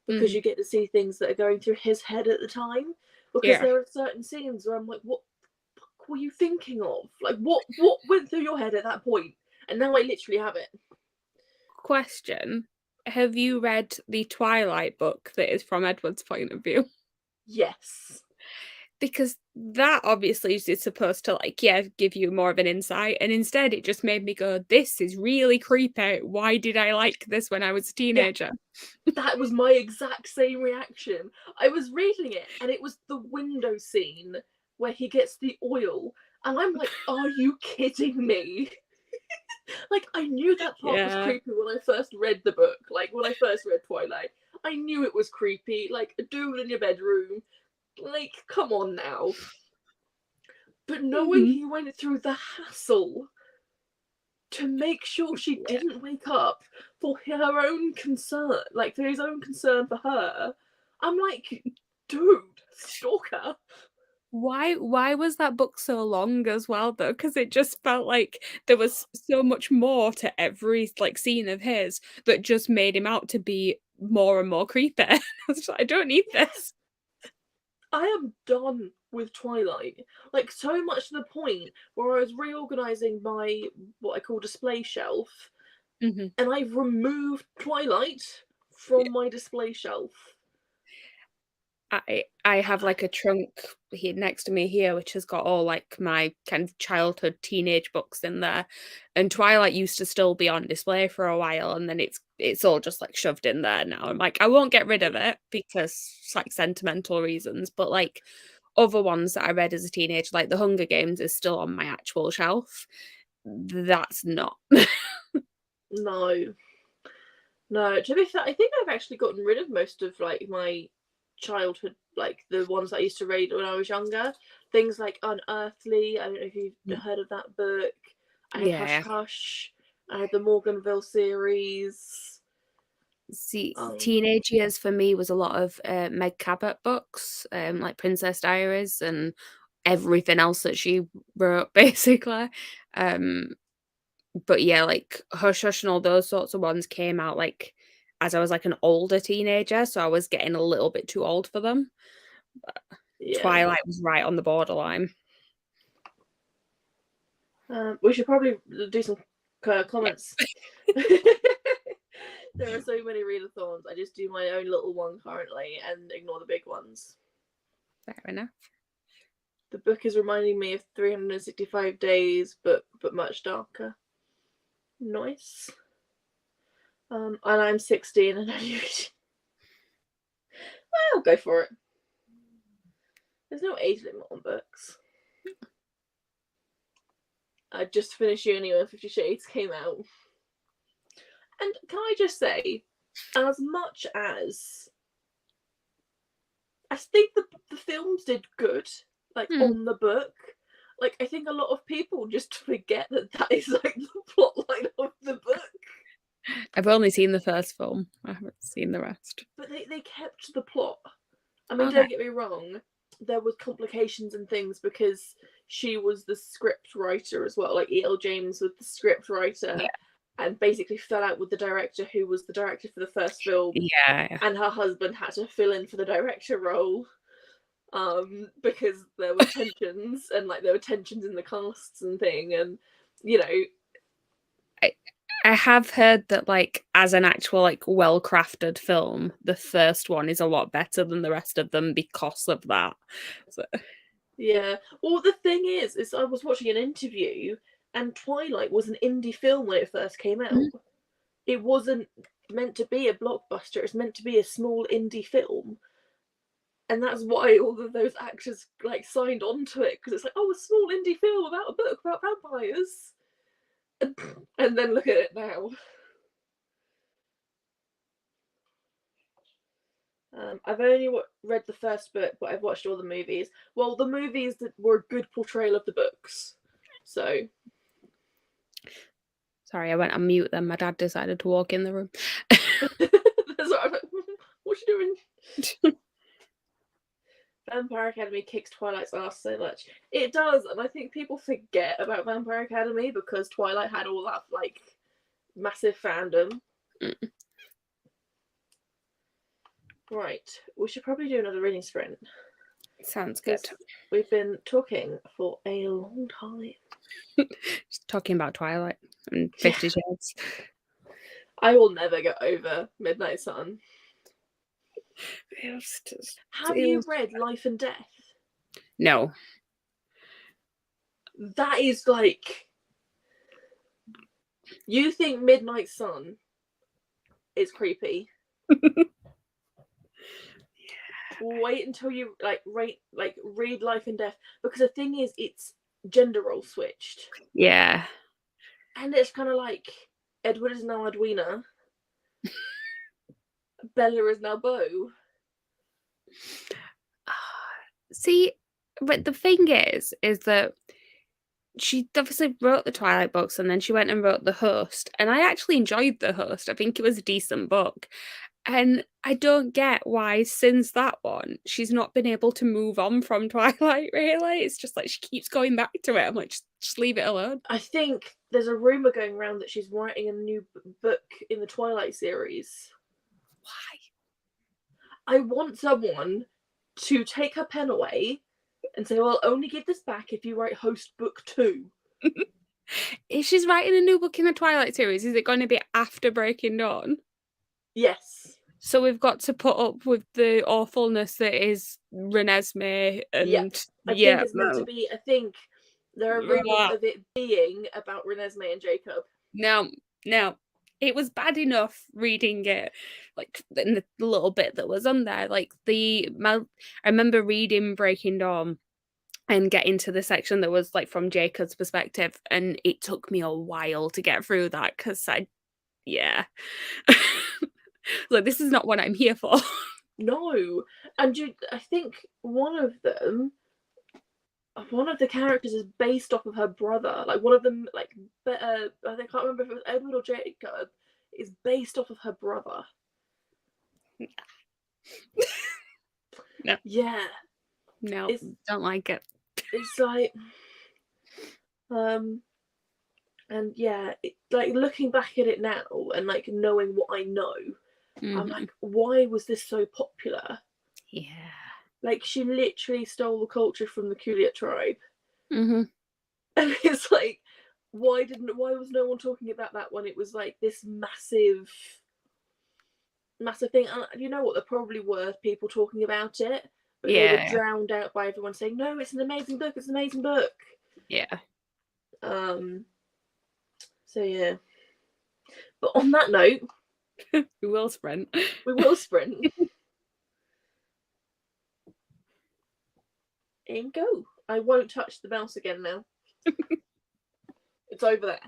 because Mhm, you get to see things that are going through his head at the time. Because yeah. there are certain scenes where I'm like, what the fuck were you thinking of? Like, what went through your head at that point? And now I literally have it. Question, have you read the Twilight book that is from Edward's point of view? Yes. Because that obviously is supposed to, like, yeah, give you more of an insight, and instead it just made me go, "This is really creepy. Why did I like this when I was a Yeah, teenager?" that was my exact same reaction. I was reading it and it was the window scene where he gets the oil. And I'm like, are you kidding me? Like, I knew that part was Yeah. creepy when I first read the book. Like, when I first read Twilight, I knew it was creepy. Like, a dude in your bedroom. Like, come on now. But knowing Mhm. he went through the hassle to make sure she Yeah. didn't wake up for her own concern, like, for his own concern for her, I'm like, dude, stalker. Why was that book so long as well though? Because it just felt like there was so much more to every, like, scene of his that just made him out to be more and more creepy. I was like, "I don't need Yeah, this." I am done with Twilight. Like, so much to the point where I was reorganizing my what I call display shelf, Mhm. and I've removed Twilight Yeah. from my display shelf. I have, like, a trunk here next to me here, which has got all, like, my kind of childhood teenage books in there, and Twilight used to still be on display for a while, and then it's all just, like, shoved in there now. I'm like, I won't get rid of it because it's, like, sentimental reasons, but, like, other ones that I read as a teenager, like The Hunger Games is still on my actual shelf. That's not. No, no. To be fair, I think I've actually gotten rid of most of like my childhood, like the ones I used to read when I was younger. Things like Unearthly. I don't know if you've heard of that book. I had Hush Yeah. Hush. I had the Morganville series. See, Um, teenage years for me was a lot of, Meg Cabot books, like Princess Diaries and everything else that she wrote, basically. Um, but yeah, like Hush Hush and all those sorts of ones came out, like, as I was, like, an older teenager, so I was getting a little bit too old for them. yeah. Twilight was right on the borderline. We should probably do some Yeah, comments. There are so many readathons. I just do my own little one currently and ignore the big ones. fair enough. The book is reminding me of 365 Days, but much darker. Nice. And I'm 16 and only reading. I'll go for it. There's no age limit on books. I just finished uni when 50 Shades came out. And can I just say, as much as I think the films did good, like Hmm. on the book, like I think a lot of people just forget that that is like the plot line of the book. I've only seen the first film. I haven't seen the rest. But they kept the plot. I mean, Okay. don't get me wrong, there was complications and things because she was the script writer as well. Like E.L. James was the script writer, Yeah. and basically fell out with the director who was the director for the first film, Yeah. and her husband had to fill in for the director role. Because there were tensions and like there were tensions in the casts and thing, and you know, I have heard that, like, as an actual, like, well-crafted film, the first one is a lot better than the rest of them because of that. So, yeah. Well, the thing is I was watching an interview, and Twilight was an indie film when it first came out. Mhm. It wasn't meant to be a blockbuster. It's meant to be a small indie film, and that's why all of those actors like signed on to it, because it's like, oh, a small indie film about a book about vampires. And then look at it now. I've only read the first book, but I've watched all the movies. Well, the movies that were a good portrayal of the books. So. Sorry, I went on mute then. My dad decided to walk in the room. What you doing? Vampire Academy kicks Twilight's ass so much. It does, and I think people forget about Vampire Academy because Twilight had all that like massive fandom. Mm. Right, we should probably do another reading sprint. Sounds good. We've been talking for a long time. Just talking about Twilight and 50 Shades. I will never get over Midnight Sun. Have you read Life and Death? No. That is like, you think Midnight Sun is creepy. Wait until you read Life and Death, because the thing is, it's gender role switched. Yeah. And it's kind of like Edward is now Edwina. Bella is now Beau. See, but the thing is that she obviously wrote the Twilight books and then she went and wrote The Host. And I actually enjoyed The Host. I think it was a decent book. And I don't get why, since that one, she's not been able to move on from Twilight, really. It's just like she keeps going back to it. I'm like, just leave it alone. I think there's a rumour going around that she's writing a new book in the Twilight series. Why? I want someone to take her pen away and say, well, I'll only give this back if you write Host Book 2. If she's writing a new book in the Twilight series, is it going to be after Breaking Dawn? Yes. So we've got to put up with the awfulness that is Renesmee and I think it's meant to be. I think there are rumors of it being about Renesmee and Jacob. No, it was bad enough reading it, like in the little bit that was on there. Like I remember reading Breaking Dawn and getting to the section that was like from Jacob's perspective, and it took me a while to get through that because like, this is not what I'm here for. No, and I think one of the characters is based off of her brother. Like one of them, I can't remember if it was Edward or Jacob, is based off of her brother. No. Yeah. No, don't like it. It's like, and yeah, like looking back at it now and like knowing what I know, I'm like, why was this so popular? Yeah. Like she literally stole the culture from the Kuliat tribe. And it's like, why was no one talking about that when it was like this massive thing? And you know what? There probably were people talking about it, but they were drowned out by everyone saying, no, it's an amazing book. It's an amazing book. Yeah. So yeah. But on that note, we will sprint. And go. I won't touch the mouse again now. It's over there.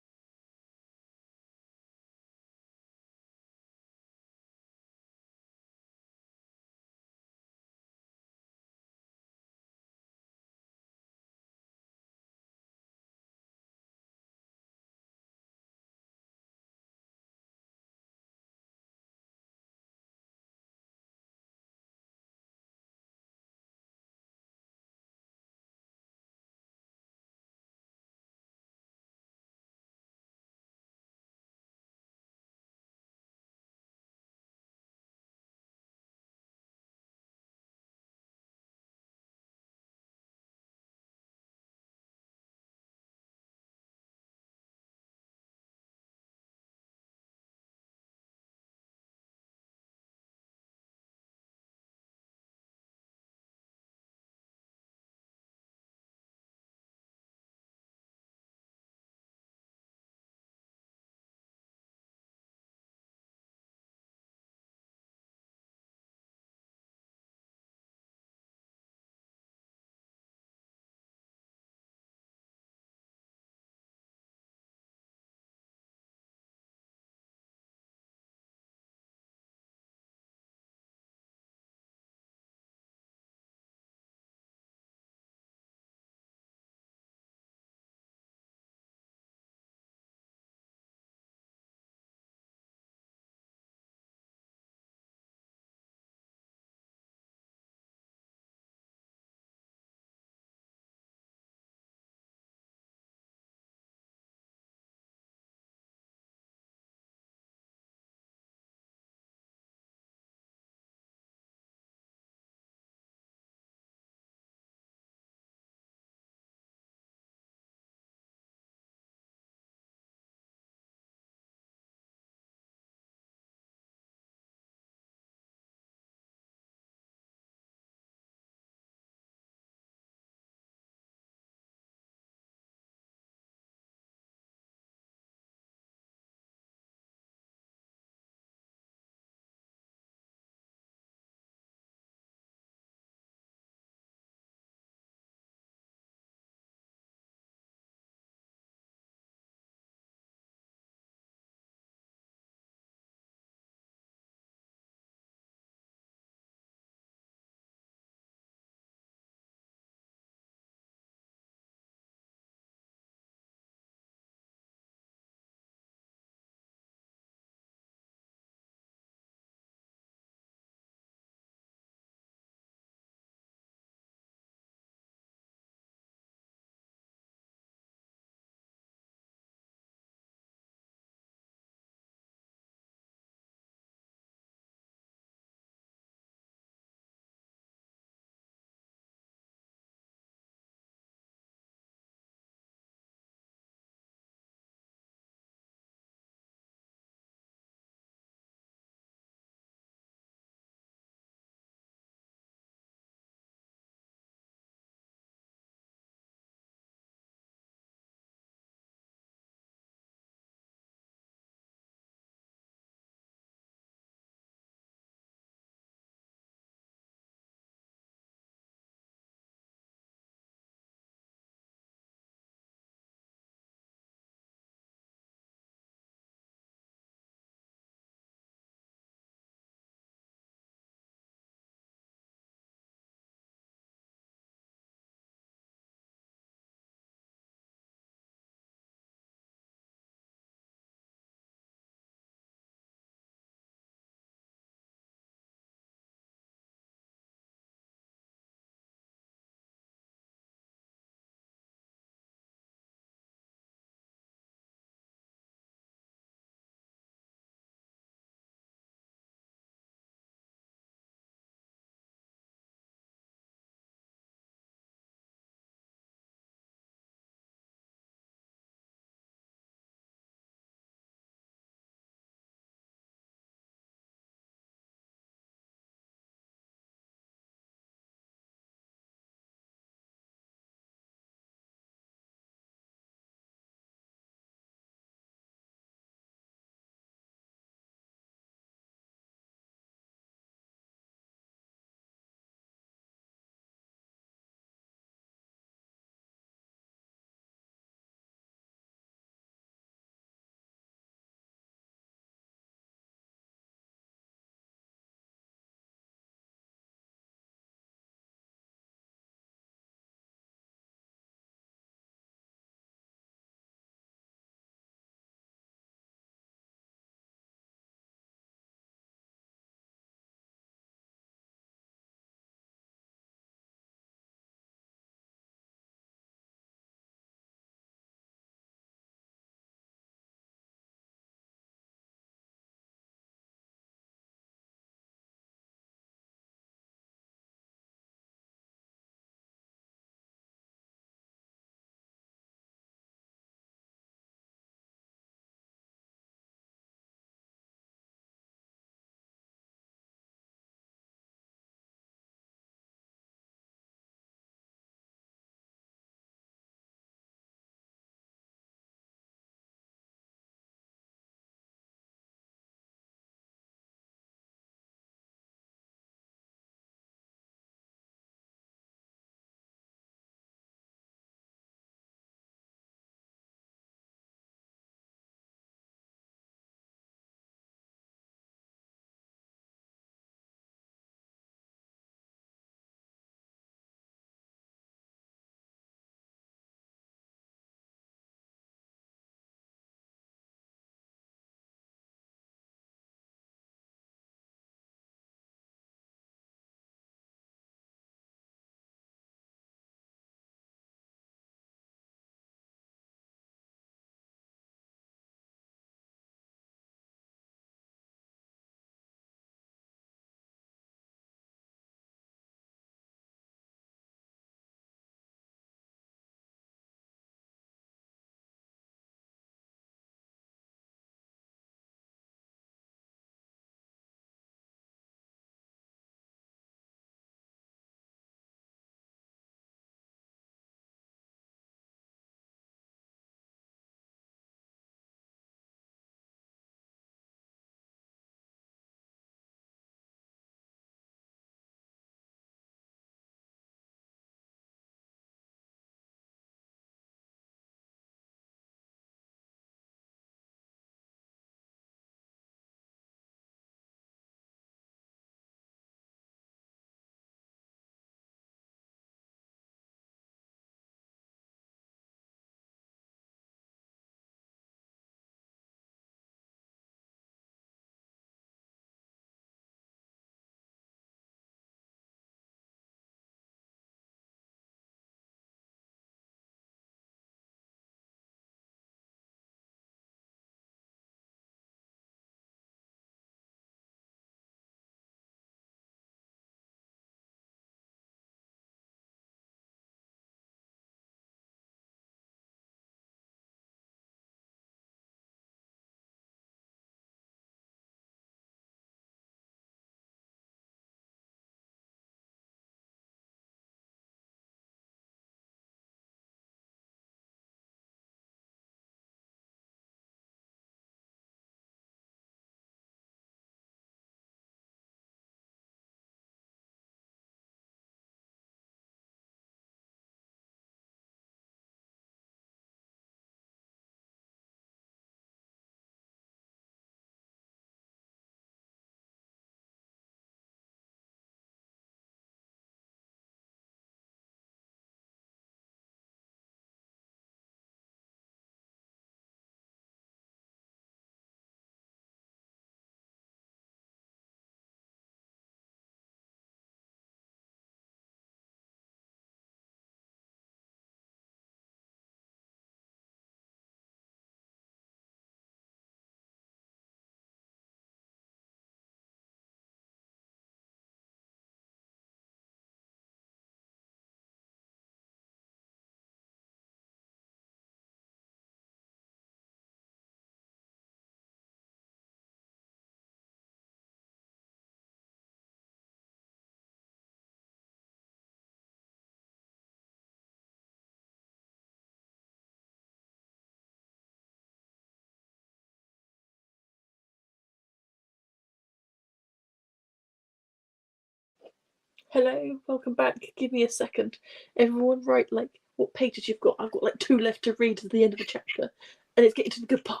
Hello, welcome back. Give me a second. Everyone write like what pages you've got. I've got like 2 left to read at the end of the chapter. And it's getting to the good part.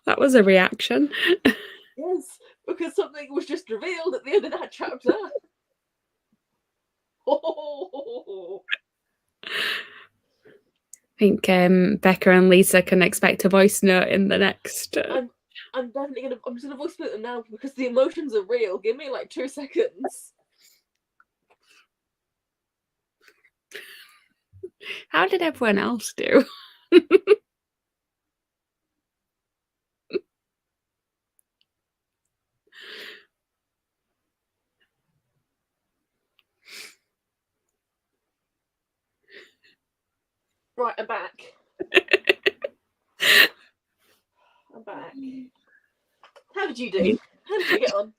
That was a reaction. Yes, because something was just revealed at the end of that chapter. I think Becca and Lisa can expect a voice note in the next. I'm definitely gonna. I'm just gonna voice split them now because the emotions are real. Give me like 2 seconds. How did everyone else do? Right, I'm back. I'm back. How did you do? How did you get on?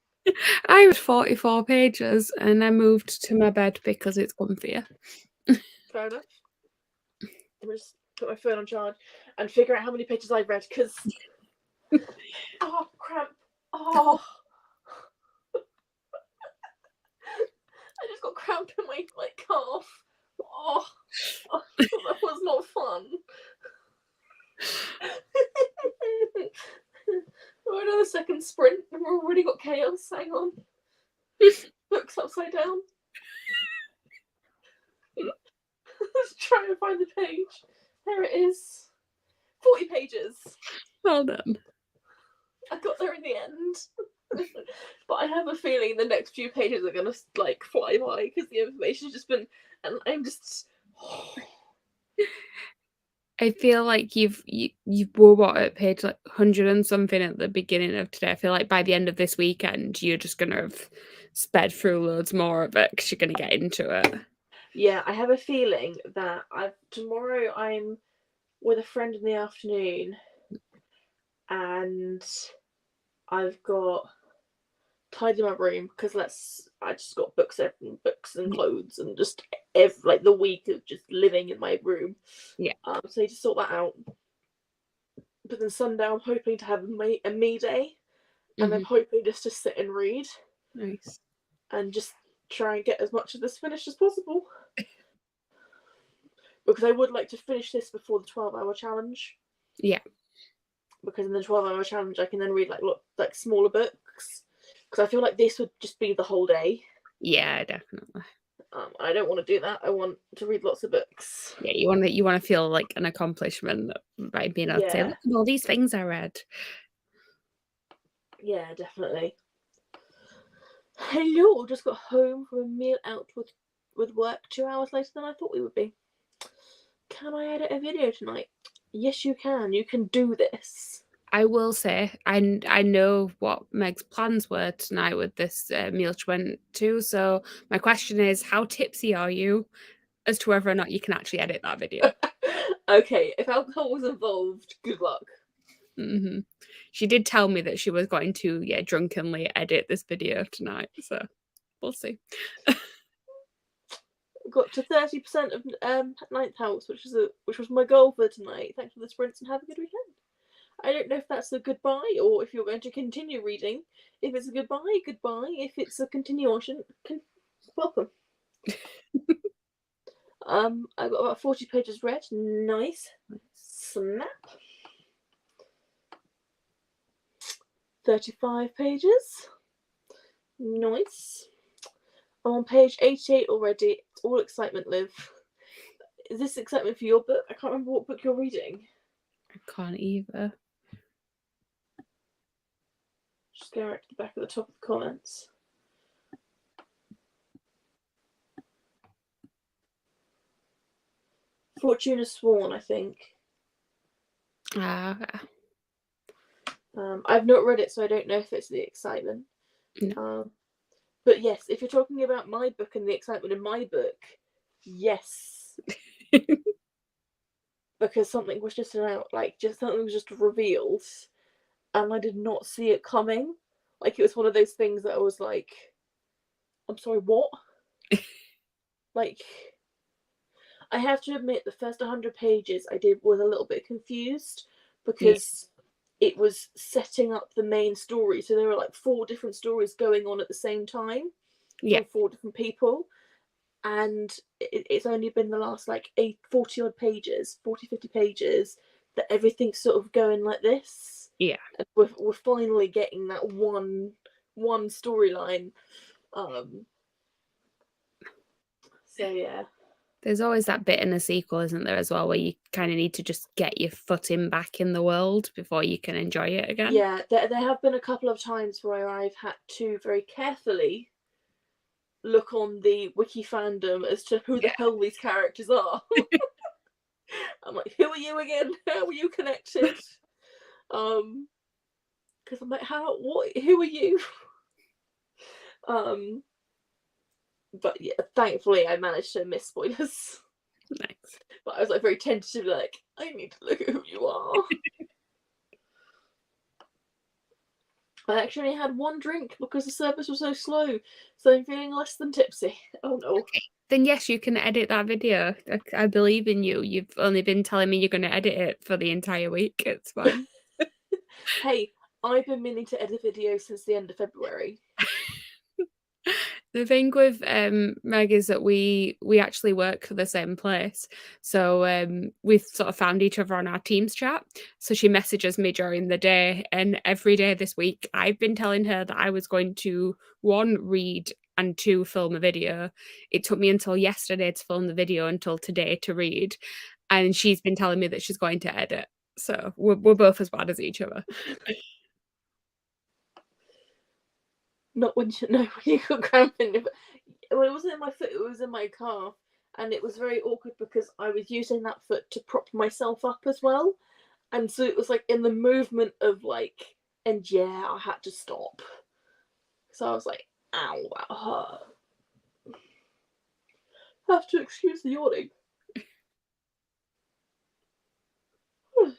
I read 44 pages and I moved to my bed because it's comfier. Fair enough. I'm just put my phone on charge and figure out how many pages I've read because. Oh, cramp. Oh. I just got cramp in my calf. Oh, that was not fun. Oh, another second sprint. We've already got chaos. Hang on. Books upside down. Let's try and find the page. There it is. 40 pages. Well done. I got there in the end. But I have a feeling the next few pages are gonna like fly by because the information's just been, and I'm just. I feel like you were what at page like 100 and something at the beginning of today. I feel like by the end of this weekend, you're just gonna have sped through loads more of it because you're gonna get into it. Yeah, I have a feeling that tomorrow I'm with a friend in the afternoon, and I've got tidy my room because I just got books and clothes and just like the week of just living in my room. Yeah. So you just sort that out. But then Sunday I'm hoping to have a me day, and I'm hoping just to sit and read. Nice. And just try and get as much of this finished as possible. Because I would like to finish this before the 12-hour challenge. Yeah. Because in the 12-hour challenge I can then read like smaller books. Because I feel like this would just be the whole day. Yeah, definitely. I don't want to do that. I want to read lots of books. Yeah, you want to feel like an accomplishment by being able to say, look at all these things I read. Yeah, definitely. Hello, just got home from a meal out with work 2 hours later than I thought we would be. Can I edit a video tonight? Yes, you can. You can do this. I will say, I know what Meg's plans were tonight with this meal she went to. So my question is, how tipsy are you as to whether or not you can actually edit that video? Okay, if alcohol was involved, good luck. She did tell me that she was going to, drunkenly edit this video tonight. So we'll see. Got to 30% of ninth house, which was my goal for tonight. Thanks for the sprints and have a good weekend. I don't know if that's a goodbye or if you're going to continue reading. If it's a goodbye, goodbye. If it's a continuation, welcome. I've got about 40 pages read. Nice. Snap. 35 pages. Nice. I'm on page 88 already. It's all excitement, Liv. Is this excitement for your book? I can't remember what book you're reading. I can't either. Just go right to the back of the top of the comments. Fortuna Sworn, I think. Ah, I've not read it, so I don't know if it's the excitement. no. But yes, if you're talking about my book and the excitement in my book, yes. Because something was just something was just revealed, and I did not see it coming. Like, it was one of those things that I was like, I'm sorry, what? Like, I have to admit, the first 100 pages I did was a little bit confused because it was setting up the main story. So there were like 4 different stories going on at the same time Yeah. from 4 different people. And it's only been the last like 40 odd pages, 40, 50 pages that everything's sort of going like this. Yeah. And we're finally getting that one storyline. So yeah. There's always that bit in a sequel, isn't there, as well, where you kind of need to just get your footing back in the world before you can enjoy it again. Yeah, there have been a couple of times where I've had to very carefully look on the wiki fandom as to who the hell these characters are. I'm like, who are you again? How are you connected? Because I'm like, who are you? But yeah, thankfully I managed to miss spoilers. Nice. But I was like very tentatively like, I need to look at who you are. I actually had 1 drink because the service was so slow, so I'm feeling less than tipsy. Oh no. Okay. Then yes, you can edit that video. I believe in you. You've only been telling me you're going to edit it for the entire week. It's fine. Hey, I've been meaning to edit videos since the end of February. The thing with Meg is that we actually work for the same place, so we've sort of found each other on our Teams chat. So she messages me during the day, and every day this week I've been telling her that I was going to 1, read, and 2, film a video. It took me until yesterday to film the video, until today to read, and she's been telling me that she's going to edit. So we're both as bad as each other. Not when you got cramp in your foot. Well, it wasn't in my foot, it was in my calf. And it was very awkward because I was using that foot to prop myself up as well. And so it was like in the movement of like, and yeah, I had to stop. So I was like, ow, that hurt. Have to excuse the yawning. Are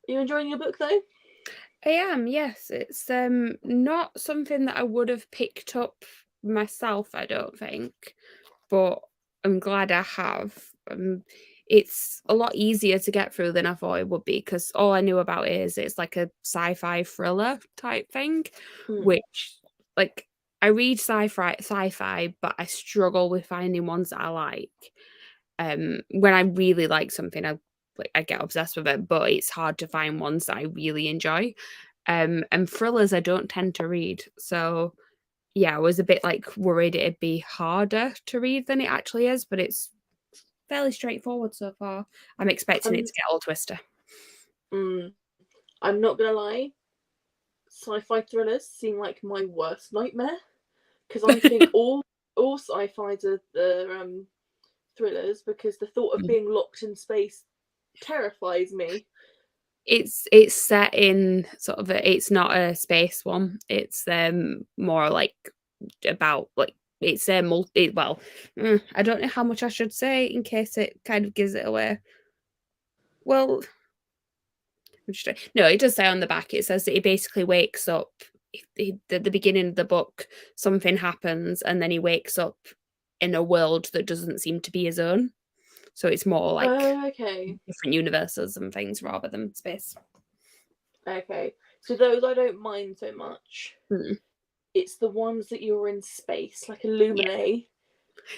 you enjoying your book though? I am, yes. It's not something that I would have picked up myself, I don't think, but I'm glad I have. It's a lot easier to get through than I thought it would be, because all I knew about it is it's like a sci-fi thriller type thing, which, like, I read sci-fi, but I struggle with finding ones that I like. When I really like something, I get obsessed with it, but it's hard to find ones that I really enjoy. And thrillers I don't tend to read. So yeah, I was a bit like worried it'd be harder to read than it actually is, but it's fairly straightforward so far. I'm expecting it to get all twister. I'm not gonna lie, sci-fi thrillers seem like my worst nightmare, because I think all sci-fis are thrillers, because the thought of being locked in space terrifies me. It's set in sort of it's not a space one. It's more like about like it's a I don't know how much I should say in case it kind of gives it away. Well, no, it does say on the back. It says that he basically wakes up at the beginning of the book. Something happens, and then he wakes up in a world that doesn't seem to be his own. So it's more like different universes and things rather than space. Okay, so those I don't mind so much. It's the ones that you're in space, like Illuminae.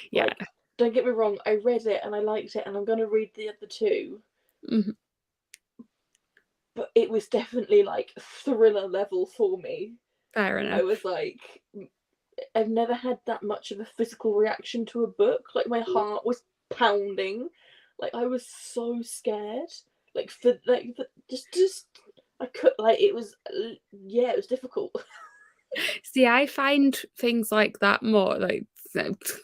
Yeah. Like, don't get me wrong, I read it and I liked it, and I'm going to read the other 2. But it was definitely like thriller level for me. Fair enough. I was like, I've never had that much of a physical reaction to a book. Like my heart was pounding. Like I was so scared. Like just I could like it was yeah, it was difficult. See, I find things like that more like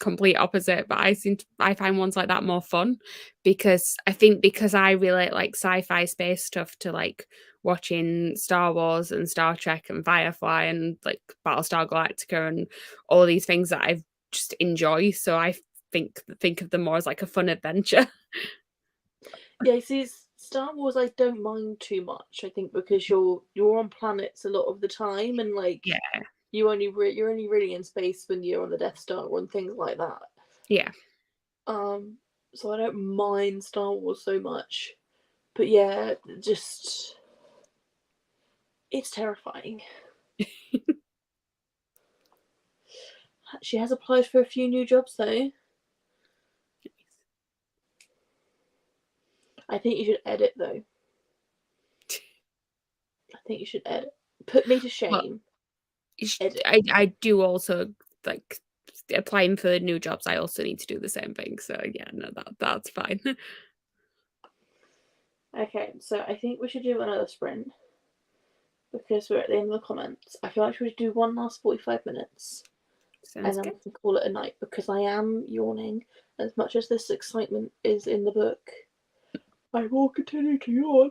complete opposite, but I find ones like that more fun because I think because I relate like sci-fi space stuff to like watching Star Wars and Star Trek and Firefly and like Battlestar Galactica and all these things that I just enjoy. So I think of them more as like a fun adventure. Yeah, see, Star Wars I don't mind too much. I think because you're on planets a lot of the time, and like Yeah. you're only really in space when you're on the Death Star and things like that. Yeah. So I don't mind Star Wars so much, but yeah, just it's terrifying. She has applied for a few new jobs though. I think you should edit though. I think you should edit. Put me to Well, shame. sh- Edit. I do also like applying for new jobs. I also need to do the same thing. So yeah, no, that's fine. Okay, so I think we should do another sprint because we're at the end of the comments. I feel like we should do one last 45 minutes and Sounds then good. we can call it a night because I am yawning. As much as this excitement is in the book, I will continue to yawn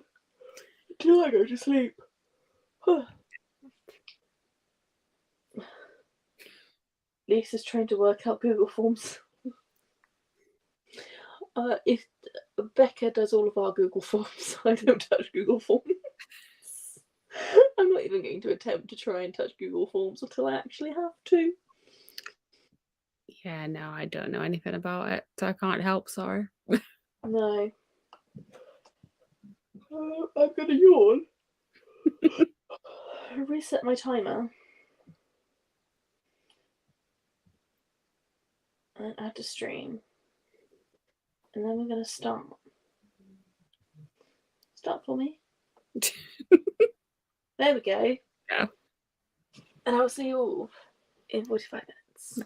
until I go to sleep. Lisa's trying to work out Google Forms. If Becca does all of our Google Forms, I don't touch Google Forms. I'm not even going to attempt to try and touch Google Forms until I actually have to. Yeah, no, I don't know anything about it, so I can't help. Sorry. No. I'm gonna yawn. Reset my timer and add to stream. And then we're gonna start. Start for me. There we go. Yeah. And I'll see you all in 45 minutes.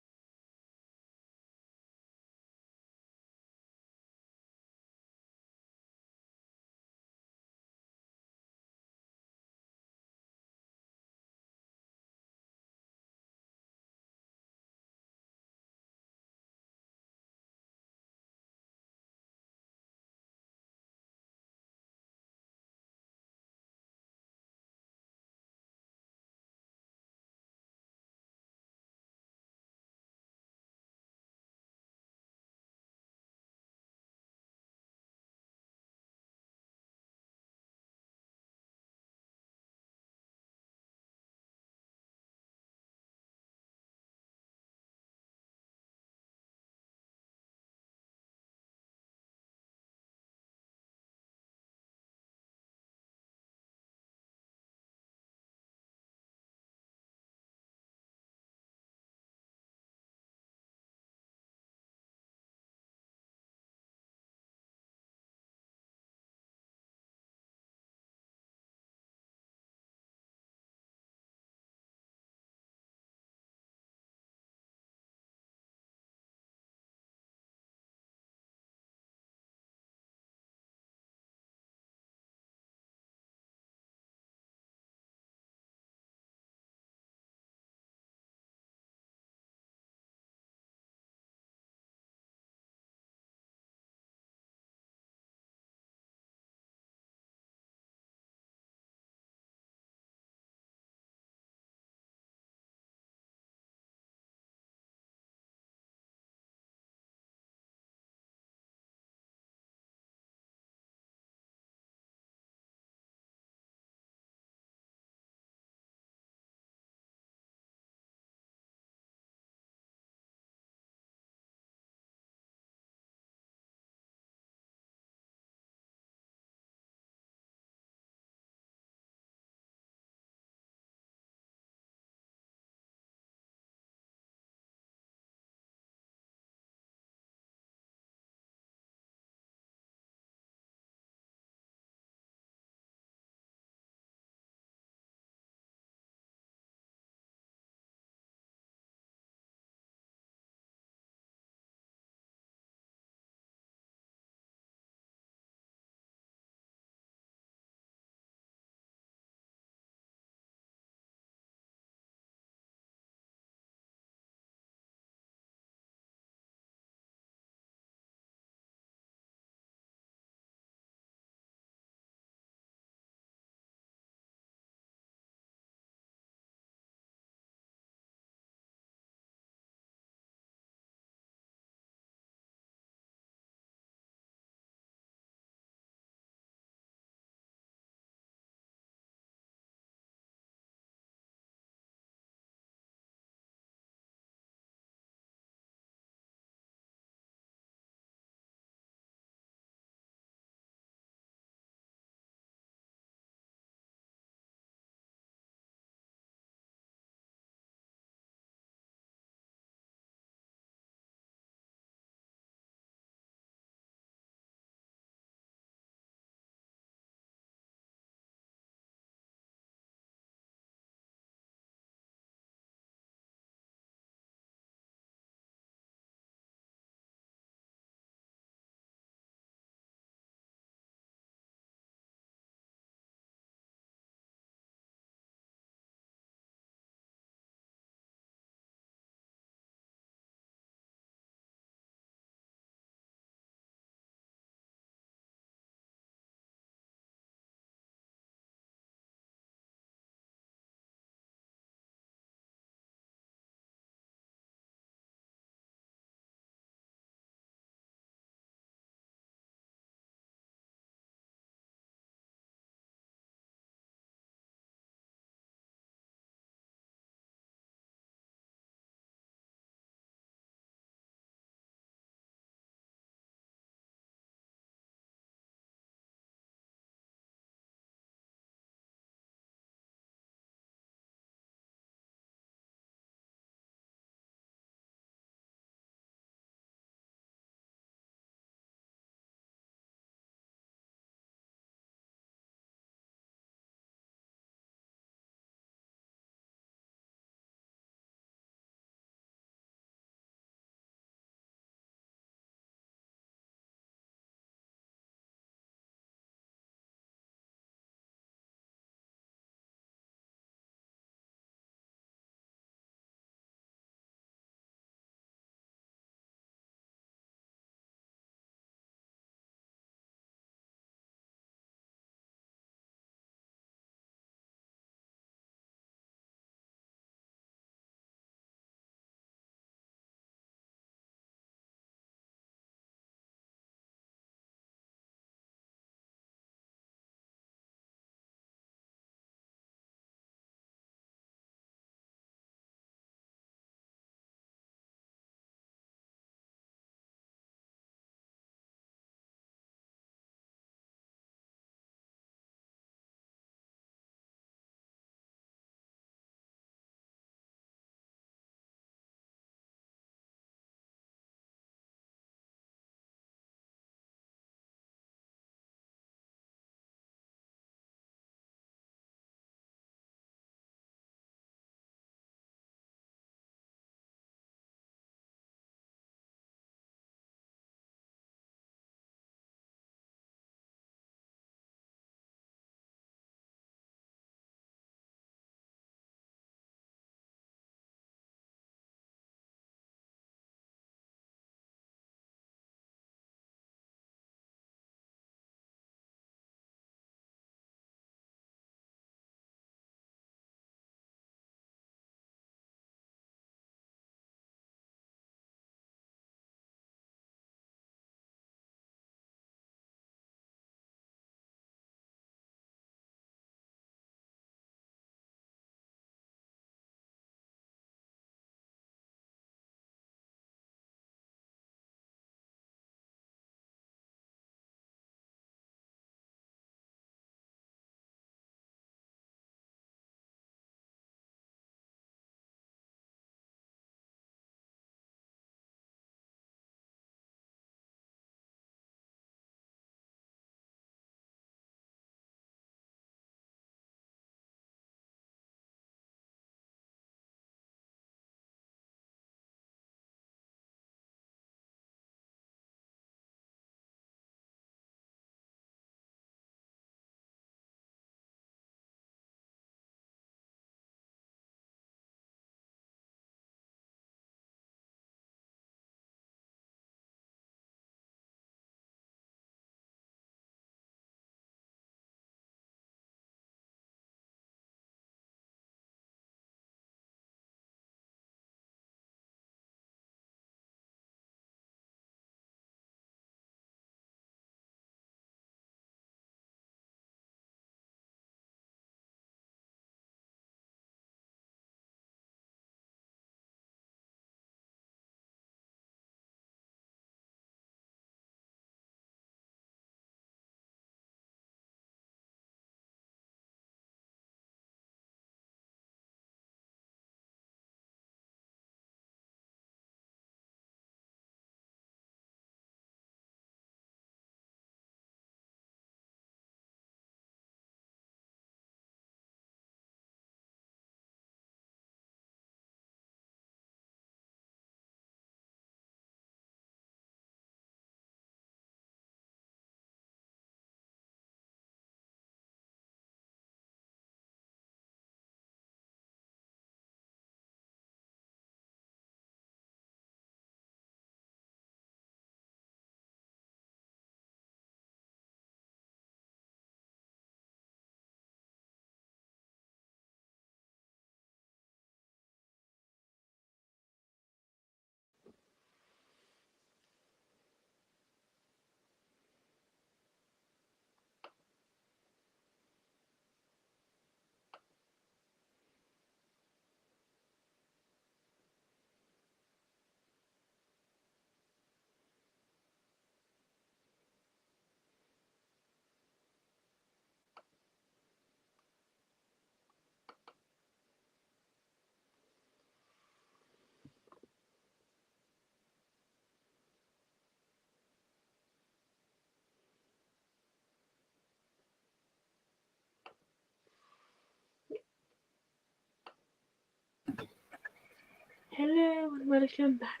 Hello and welcome back.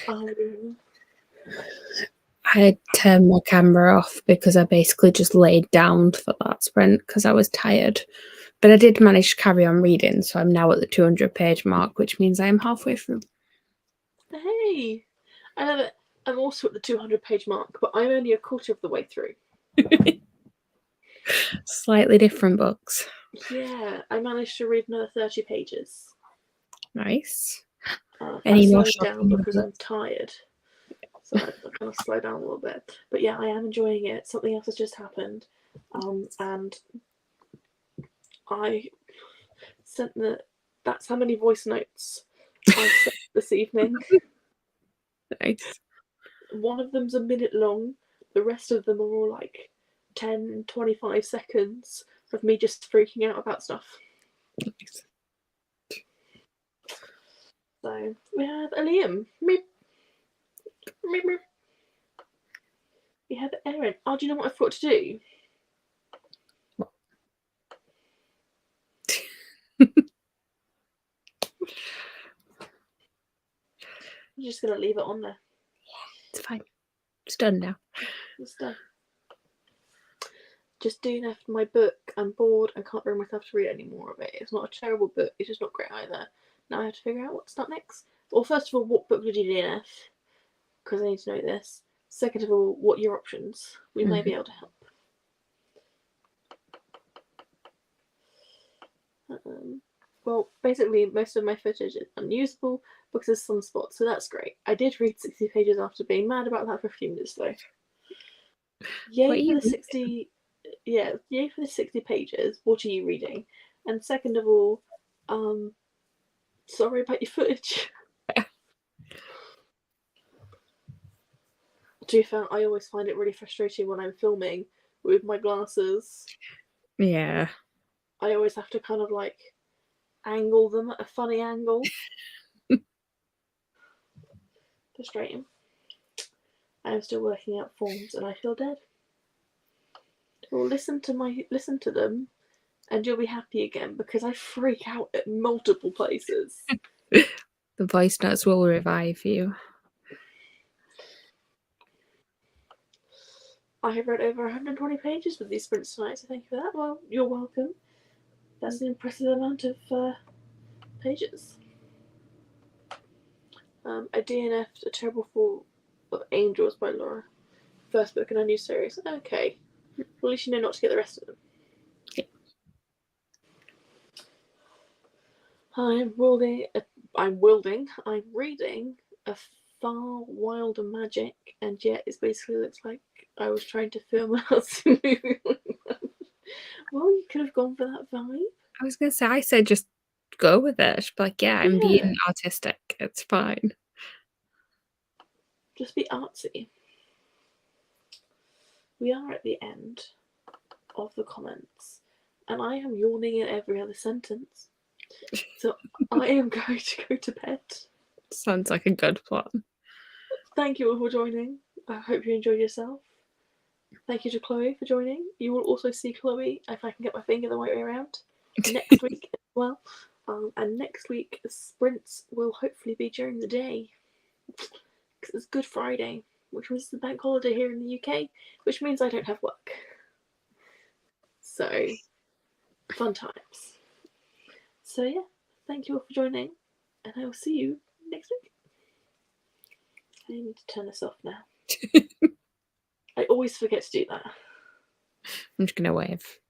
How are you? I turned my camera off because I basically just laid down for that sprint because I was tired. But I did manage to carry on reading, so I'm now at the 200-page mark, which means I am halfway through. Hey, I love it. I'm also at the 200-page mark, but I'm only a quarter of the way through. Slightly different books. Yeah, I managed to read another 30 pages. Nice. I Any more slowed down shopping because with I'm tired. So I kind of slow down a little bit. But yeah, I am enjoying it. Something else has just happened. And I sent that's how many voice notes I've sent this evening. Nice. One of them's a minute long. The rest of them are all like 10, 25 seconds of me just freaking out about stuff. Nice. So we have a Liam. Meep. Meep, meep. We have Erin. Oh, do you know what I thought to do? I'm just going to leave it on there. It's fine. It's done now. It's done. Just doing after my book. I'm bored. I can't bring myself to read any more of it. It's not a terrible book. It's just not great either. Now I have to figure out what to start next. Well, first of all, what book did you DNF? Because I need to know this. Second of all, what are your options? We may be able to help. Well, basically, most of my footage is unusable because there's some spots, so that's great. I did read 60 pages after being mad about that for a few minutes, though. Yay for the 60. Yeah, yay for the 60 pages. What are you reading? And second of all, sorry about your footage. To be fair, I always find it really frustrating when I'm filming with my glasses. Yeah. I always have to kind of like angle them at a funny angle. Frustrating. I am still working out forms and I feel dead. Well, listen to them and you'll be happy again because I freak out at multiple places. The voice notes will revive you. I have read over 120 pages with these sprints tonight, so thank you for that. Well, you're welcome. That's an impressive amount of pages. I DNF'd A Terrible Fall of Angels by Laura. First book in a new series. Okay. Well, at least you know not to get the rest of them. Yeah. I'm reading A Far Wilder Magic, and yet it basically looks like I was trying to film a Hudson movie. Well, you could have gone for that vibe. I was going to say, I said just go with it. But like, yeah, I'm being artistic. It's fine. Just be artsy. We are at the end of the comments, and I am yawning at every other sentence. So I am going to go to bed. Sounds like a good plan. Thank you all for joining. I hope you enjoyed yourself. Thank you to Chloe for joining. You will also see Chloe, if I can get my finger the right way around, next week as well. And next week, sprints will hopefully be during the day. Because it's Good Friday, which was the bank holiday here in the UK, which means I don't have work. So, fun times. So yeah, thank you all for joining, and I will see you next week. I need to turn this off now. I always forget to do that. I'm just going to wave.